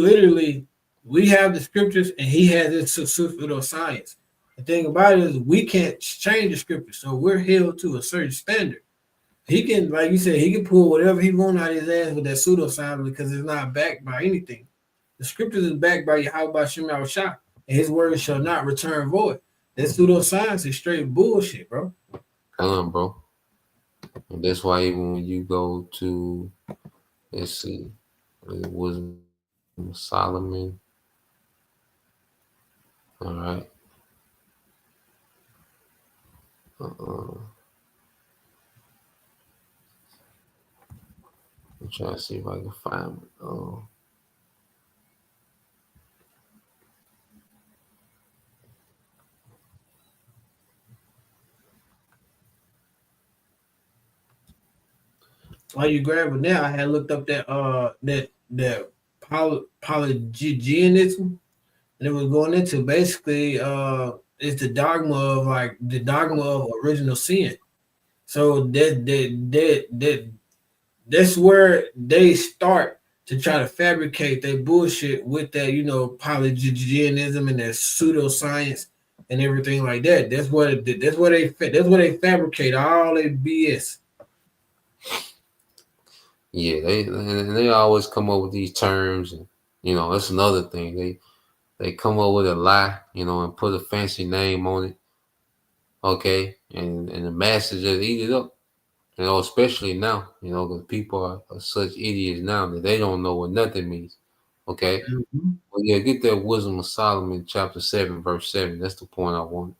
have the scriptures and he has his pseudoscience. The thing about it is we can't change the scriptures, so we're held to a certain standard. He can, like you said, he can pull whatever he wants out of his ass with that pseudoscience because it's not backed by anything. The scriptures is backed by Yahweh Shem Yahushua, and his word shall not return void. That pseudoscience is straight bullshit, bro. Come on, bro. And that's why even when you go to, let's see, it was Solomon. All right. I'm trying to see if I can find it. While you grab it now, I had looked up that polygenism, and it was going into basically it's the dogma of original sin. So that's where they start to try to fabricate their bullshit with that, you know, polygenism and that pseudoscience and everything like that. That's what they fabricate all their BS. Yeah, they always come up with these terms, and you know, that's another thing. They come up with a lie, you know, and put a fancy name on it. Okay, and the masses just eat it up. You know, especially now, you know, because people are such idiots now that they don't know what nothing means. Okay. Well, yeah, get that Wisdom of Solomon, chapter 7, verse 7. That's the point I wanted.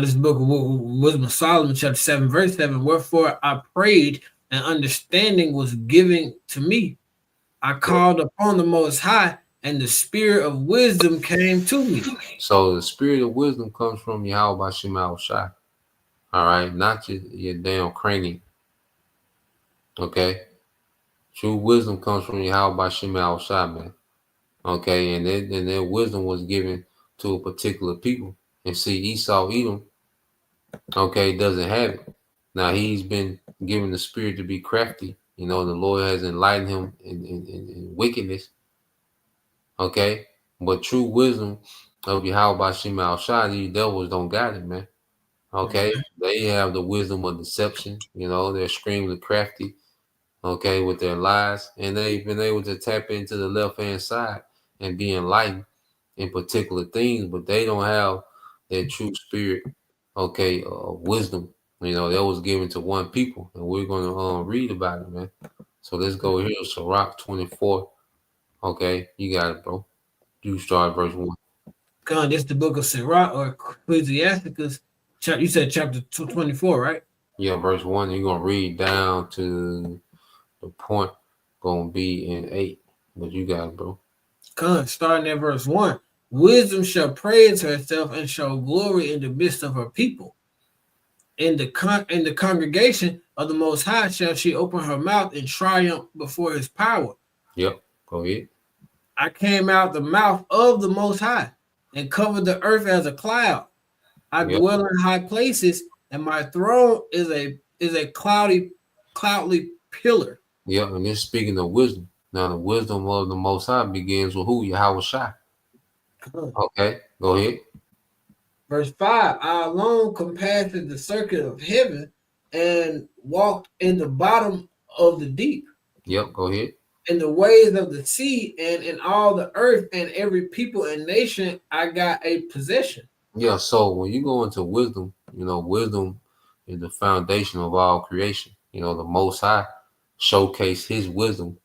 This book of Wisdom of Solomon, chapter 7, verse 7. Wherefore I prayed, and understanding was given to me. I called upon the Most High, and the spirit of wisdom came to me. So the spirit of wisdom comes from Yahweh Shem Yahushua. All right, not your damn cranium. Okay. True wisdom comes from Yahweh Shem Yahushua, man. Okay, and their wisdom was given to a particular people. And see, Esau, Edom, okay, doesn't have it. Now he's been given the spirit to be crafty. You know, the Lord has enlightened him in wickedness. Okay, but true wisdom of Yahweh Shem Yahushua, these devils don't got it, man. Okay, they have the wisdom of deception. You know, they're extremely crafty. Okay, with their lies, and they've been able to tap into the left-hand side and be enlightened in particular things, but they don't have their true spirit. Okay, wisdom. You know, that was given to one people, and we're going to read about it, man. So let's go here. Sirach 24. Okay, you got it, bro. You start verse 1. God, this is the book of Sirach or Ecclesiasticus. You said chapter 24, right? Yeah, verse 1. You're going to read down to the point going to be in 8. But you got it, bro. God, starting at verse 1. Wisdom shall praise herself and show glory in the midst of her people. In the congregation of the Most High shall she open her mouth and triumph before his power. Yep, go ahead. I came out the mouth of the Most High and covered the earth as a cloud. I dwell in high places, and my throne is a cloudy pillar. Yep, and this speaking of wisdom. Now the wisdom of the Most High begins with who? Yahweh Shai. Okay, go ahead. Verse 5, I alone compassed the circuit of heaven and walked in the bottom of the deep. Yep, go ahead. In the ways of the sea and in all the earth and every people and nation, I got a possession. Yeah, so when you go into wisdom, wisdom is the foundation of all creation. The Most High showcased his wisdom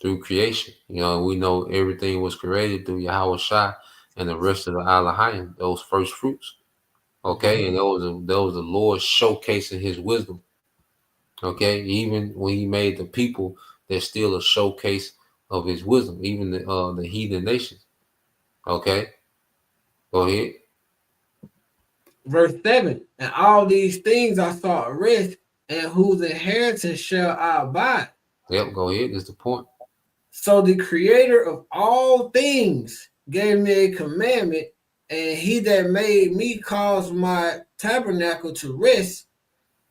through creation. We know everything was created through Yahweh Shai and the rest of the Elohim, those first fruits. Okay, and that was the Lord showcasing his wisdom. Okay, even when he made the people, there's still a showcase of his wisdom, even the heathen nations. Okay, go ahead. Verse 7, and all these things I saw a rest, and whose inheritance shall I abide? Yep, go ahead. That's the point. So the creator of all things gave me a commandment, and he that made me caused my tabernacle to rest,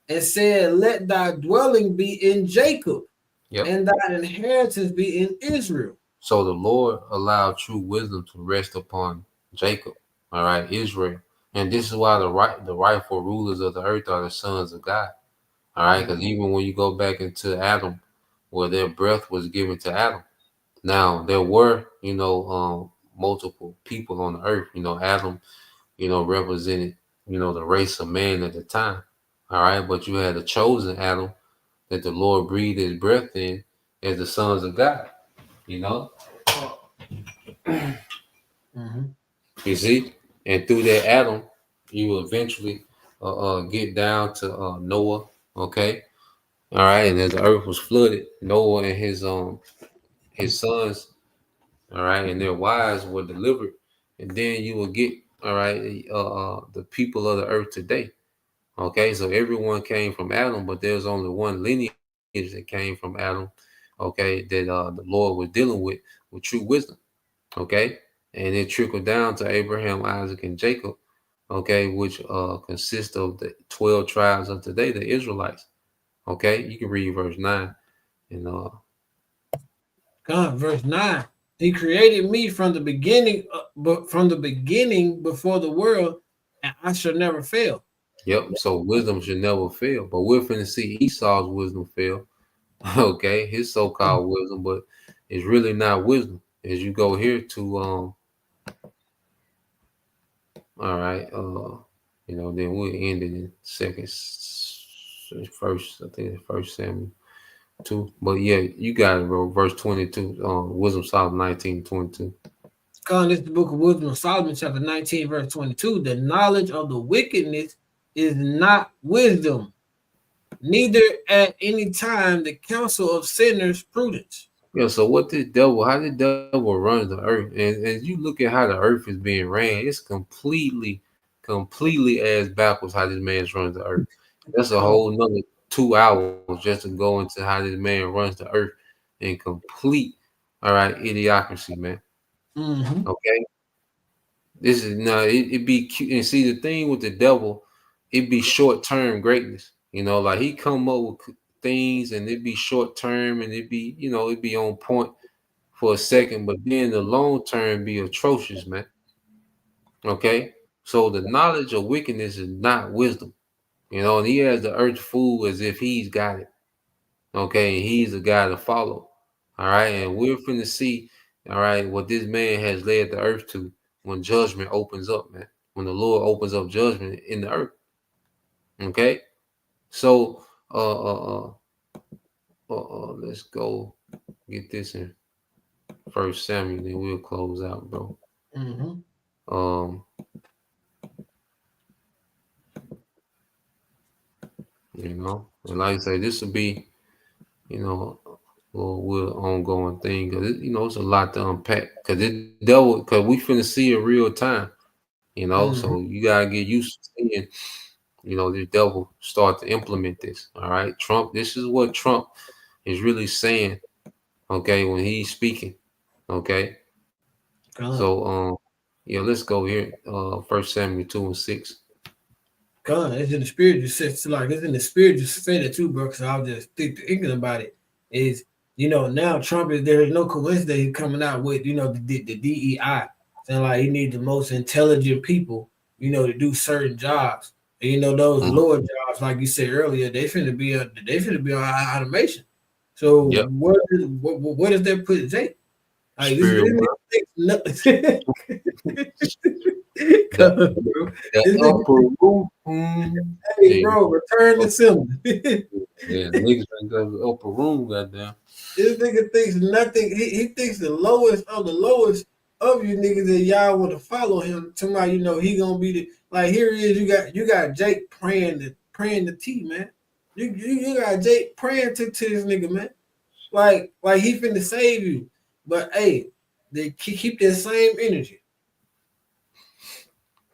and said, let thy dwelling be in Jacob, and thy inheritance be in Israel. So the Lord allowed true wisdom to rest upon Jacob, all right, Israel. And this is why the rightful rulers of the earth are the sons of God, all right? Because even when you go back into Adam, where their breath was given to Adam, now there were, multiple people on the earth. Adam, represented, the race of man at the time, all right? But you had a chosen Adam that the Lord breathed his breath in as the sons of God, You see? And through that Adam, you will eventually get down to Noah, okay? All right, and as the earth was flooded, Noah and his sons, all right, and their wives were delivered, and then you will get, all right, the people of the earth today. Okay, so everyone came from Adam, but there's only one lineage that came from Adam, okay, that the Lord was dealing with true wisdom, okay, and it trickled down to Abraham, Isaac, and Jacob, okay, which consists of the 12 tribes of today, the Israelites. Okay, you can read verse 9, and God, verse 9. He created me from the beginning, before the world, and I shall never fail. Yep. So wisdom should never fail. But we're finna see Esau's wisdom fail. Okay, his so-called wisdom, but it's really not wisdom. As you go here to all right, then we'll end it in first Samuel 2. But yeah, you got it, bro. Verse 22, Wisdom Solomon 19:22. God, this is the book of Wisdom of Solomon, chapter 19, verse 22. The knowledge of the wickedness is not wisdom, neither at any time the counsel of sinners prudence. Yeah, so how the devil runs the earth, and you look at how the earth is being ran, it's completely ass backwards how this man runs the earth. That's a whole nother 2 hours just to go into how this man runs the earth in complete, all right, idiocracy, man. Okay, this is it be cute. And see, the thing with the devil, it be short-term greatness. Like he come up with things and it be short-term and it be, it be on point for a second, but then the long term be atrocious, man. Okay, so the knowledge of wickedness is not wisdom, and he has the earth fooled as if he's got it. Okay, and he's the guy to follow. All right, and we're finna see, all right, what this man has led the earth to when judgment opens up, man. When the Lord opens up judgment in the earth. Okay, so let's go get this in First Samuel, then we'll close out, bro. You know, and like I say, this will be, you know, a little ongoing thing because you know it's a lot to unpack because we finna see it real time. You know, so you gotta get used to seeing, you know, the devil start to implement this. All right, Trump. This is what Trump is really saying. Okay, when he's speaking. Okay. So yeah, let's go here. 1 Samuel 2:6. God, it's in the spirit. Just said, like it's in the spirit. Just say that too, bro. Because I was just thinking about it. Is you know now Trump is there is no coincidence that he's coming out with the DEI saying like he needs the most intelligent people to do certain jobs. And those lower jobs, like you said earlier, they finna be on automation. So where does that put Jake? Like, hey, bro, return the symbol. Yeah, niggas ain't got the upper room, goddamn. This nigga thinks nothing. He thinks the lowest of you niggas that y'all want to follow him. Tomorrow, he gonna be the here he is. You got Jake praying the T, man. You got Jake praying to this nigga, man. Like he finna save you. But hey, they keep that same energy.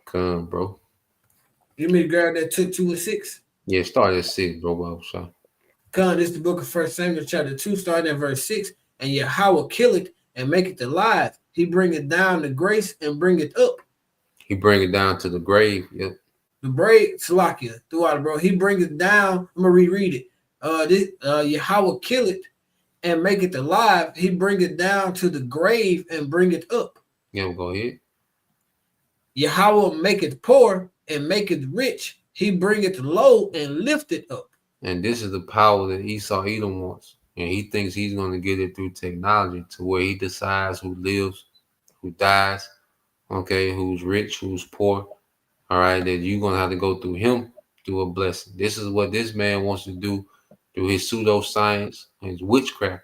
Come, bro. You mean to grab that 2 and 6? Yeah, start at 6, bro. So. Come, this is the book of 1 Samuel chapter 2, starting at verse 6. And Yahweh kill it and make it alive. He bring it down to grace and bring it up. He bring it down to the grave. Yep. The grave, Salakia, throughout, bro. He bring it down. I'm gonna reread it. Yahweh kill it and make it alive. He bring it down to the grave and bring it up. Yeah, go ahead. Yahweh make it poor and make it rich. He bring it low and lift it up. And this is the power that Esau Edom wants. And he thinks he's going to get it through technology to where he decides who lives, who dies, okay, who's rich, who's poor. All right, that you're going to have to go through him through a blessing. This is what this man wants to do through his pseudoscience, his witchcraft.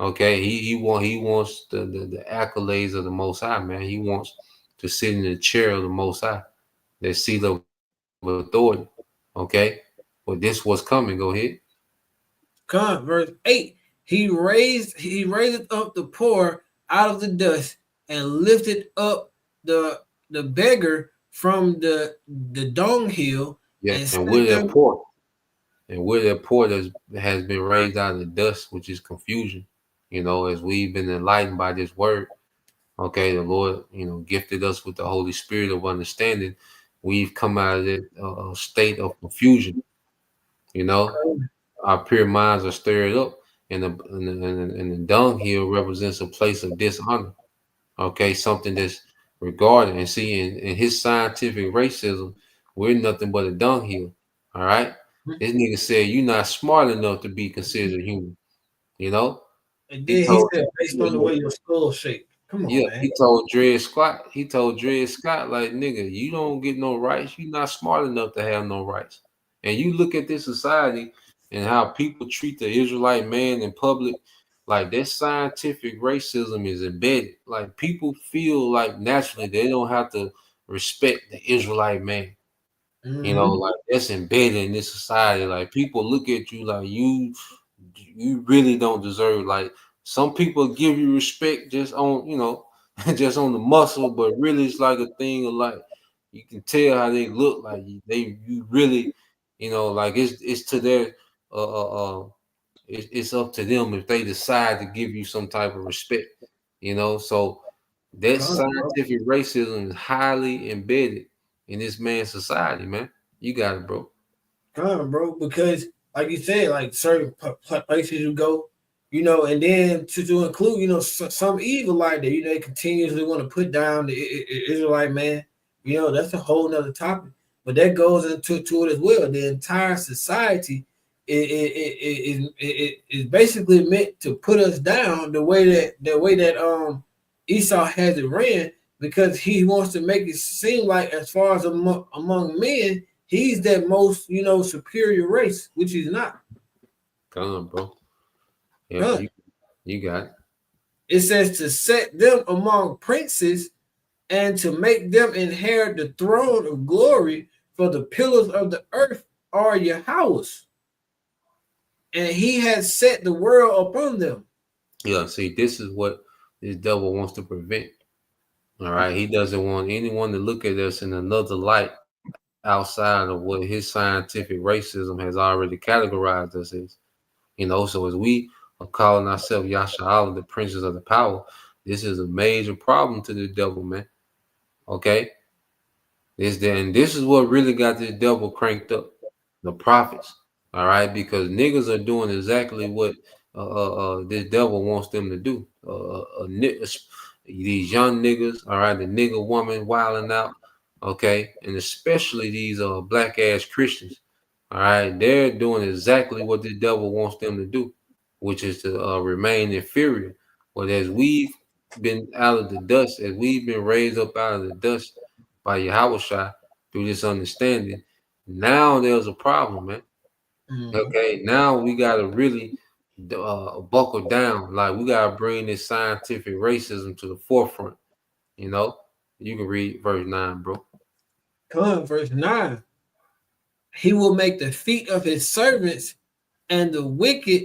Okay, he wants the accolades of the Most High, man. He wants to sit in the chair of the Most High, that seat of authority. Okay, but this was coming. Go ahead. Come, verse 8. He raised up the poor out of the dust and lifted up the beggar from the dunghill. Yes, and we're that poor. And we're that poor that has been raised out of the dust, which is confusion. As we've been enlightened by this word. Okay, the Lord, gifted us with the Holy Spirit of understanding. We've come out of that state of confusion. Our pure minds are stirred up, and the dunghill represents a place of dishonor. Okay, something that's regarded. And see, in his scientific racism, we're nothing but a dunghill. All right, this nigga said you're not smart enough to be considered human. And then he said, based on the way your skull shaped. Come on, man. He told Dred Scott, like, nigga, you don't get no rights. You're not smart enough to have no rights. And you look at this society and how people treat the Israelite man in public, like that scientific racism is embedded. Like people feel like naturally they don't have to respect the Israelite man. Like that's embedded in this society. Like people look at you like you really don't deserve. Like some people give you respect just on, just on the muscle, but really it's like a thing of like you can tell how they look like you really, like it's to their it's up to them if they decide to give you some type of respect, so that scientific racism is highly embedded in this man's society, man. You got it, bro. Bro, because like you said, like certain places you go, and then to include, some evil like that, they continuously want to put down the Israelite man. That's a whole nother topic, but that goes into it as well. The entire society is basically meant to put us down the way that Esau has it ran, because he wants to make it seem like as far as among men, he's that most superior race, which he's not. Come on, bro. Yeah, you got it. It says to set them among princes and to make them inherit the throne of glory, for the pillars of the earth are Yahweh's, and he has set the world upon them. Yeah, see, this is what this devil wants to prevent. All right. He doesn't want anyone to look at us in another light outside of what his scientific racism has already categorized us as. So as we are calling ourselves Yasha'Allah, the princes of the power, this is a major problem to the devil, man. Okay? This is what really got this devil cranked up. The prophets. All right, because niggas are doing exactly what this devil wants them to do. These young niggas, all right, the nigga woman wilding out, okay, and especially these black ass Christians, all right, they're doing exactly what the devil wants them to do, which is to remain inferior. But as we've been out of the dust, as we've been raised up out of the dust by Yahushua through this understanding, now there's a problem, man. Okay, now we gotta really buckle down. Like, we gotta bring this scientific racism to the forefront. You can read verse 9, bro. Come on, verse 9. He will make the feet of his servants and the wicked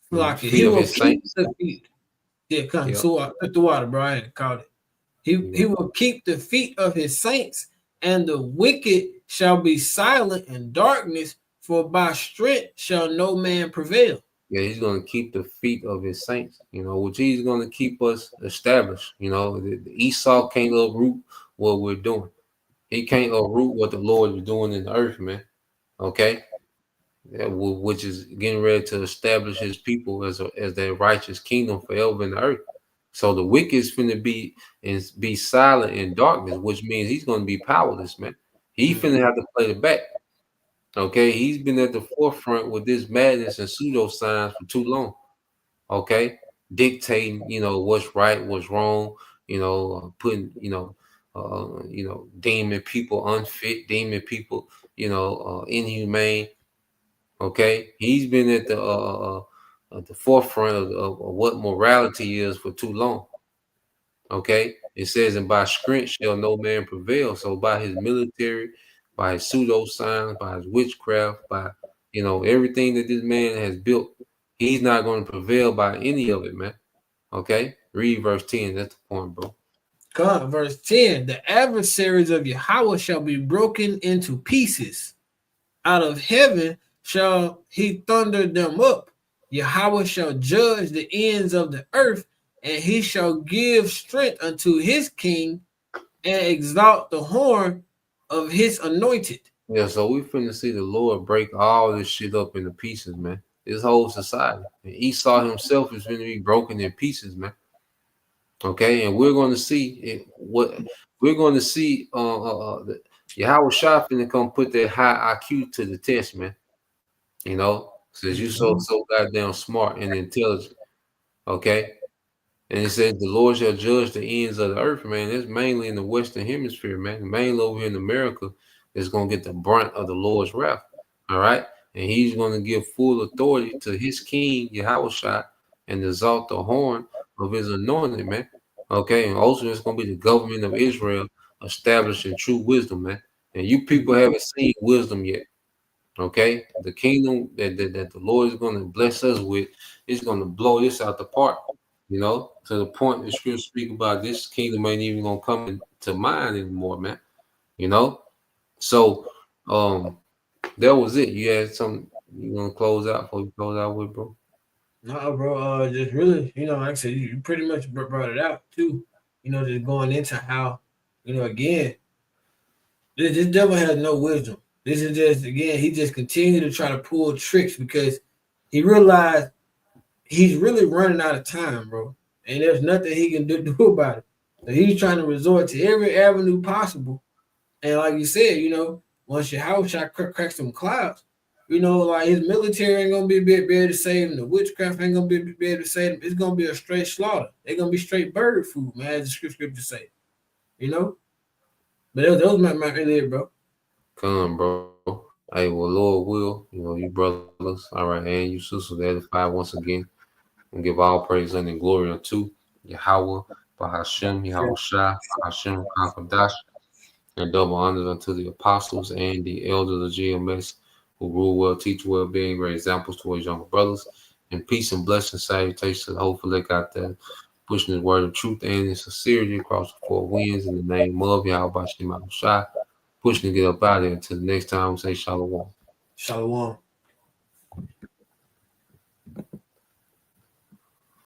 flock it. He will keep the feet. Yeah, come. So I put the water, bro. I had caught it. He will keep the feet of his saints, and the wicked shall be silent in darkness, for by strength shall no man prevail. Yeah, he's going to keep the feet of his saints, which he's going to keep us established. The Esau can't uproot what we're doing. He can't uproot what the Lord is doing in the earth, man. Okay? Which is getting ready to establish his people as their righteous kingdom forever in the earth. So the wicked is finna be silent in darkness, which means he's going to be powerless, man. He finna have to play the back. Okay, he's been at the forefront with this madness and pseudoscience for too long. Okay, dictating, what's right, what's wrong. Putting, deeming people unfit, deeming people, inhumane. Okay, he's been at the forefront of what morality is for too long. Okay, it says, and by strength shall no man prevail. So by his military, by his pseudoscience, by his witchcraft, by everything that this man has built, he's not going to prevail by any of it, man. Okay, read verse 10. That's the point, bro. Come, verse 10. The adversaries of Yahweh shall be broken into pieces. Out of heaven shall he thunder them up. Yahweh shall judge the ends of the earth, and he shall give strength unto his king and exalt the horn of his anointed. Yeah, so we finna see the Lord break all this shit up into pieces, man. This whole society. And Esau himself is finna be broken in pieces, man. Okay, and we're going to see Yahweh Shah finna come put that high IQ to the test, man. Says you so goddamn smart and intelligent. Okay. And it says the Lord shall judge the ends of the earth, man. It's mainly in the Western Hemisphere, man. Mainly over here in America is going to get the brunt of the Lord's wrath. All right. And he's going to give full authority to his king, Yahushua, and exalt the horn of his anointed, man. Okay. And also it's going to be the government of Israel establishing true wisdom, man. And you people haven't seen wisdom yet. Okay. The kingdom that the Lord is going to bless us with is going to blow this out the park. To the point the scripture speak about, this kingdom ain't even gonna come to mind anymore, man. So that was it. You had something you gonna close out before you close out with, bro? No, bro. Just really, like I said, you pretty much brought it out too. Just going into how, again, this devil has no wisdom. This is just, again, he just continued to try to pull tricks because he realized he's really running out of time, bro. And there's nothing he can do about it. So he's trying to resort to every avenue possible. And like you said, once your house shot cracks some clouds, like his military ain't gonna be able to save him. The witchcraft ain't gonna be able to save him. It's gonna be a straight slaughter. They're gonna be straight bird food, man, as the scripture say. But those might really it, bro. Come, bro. Hey, well, Lord will, you brothers, all right, and you sisters, edify once again, and give all praise and glory unto Yahweh, Bahashem Yahushua, Bahashem Kakadash, and double honors unto the apostles and the elders of GMS who rule well, teach well, being great examples to his younger brothers. And peace and blessings, salutations to the hopefully got that pushing his word of truth and in sincerity across the four winds in the name of Yahweh Shem Yahushua, pushing to get up out of there until the next time we say Shalom. Shalom.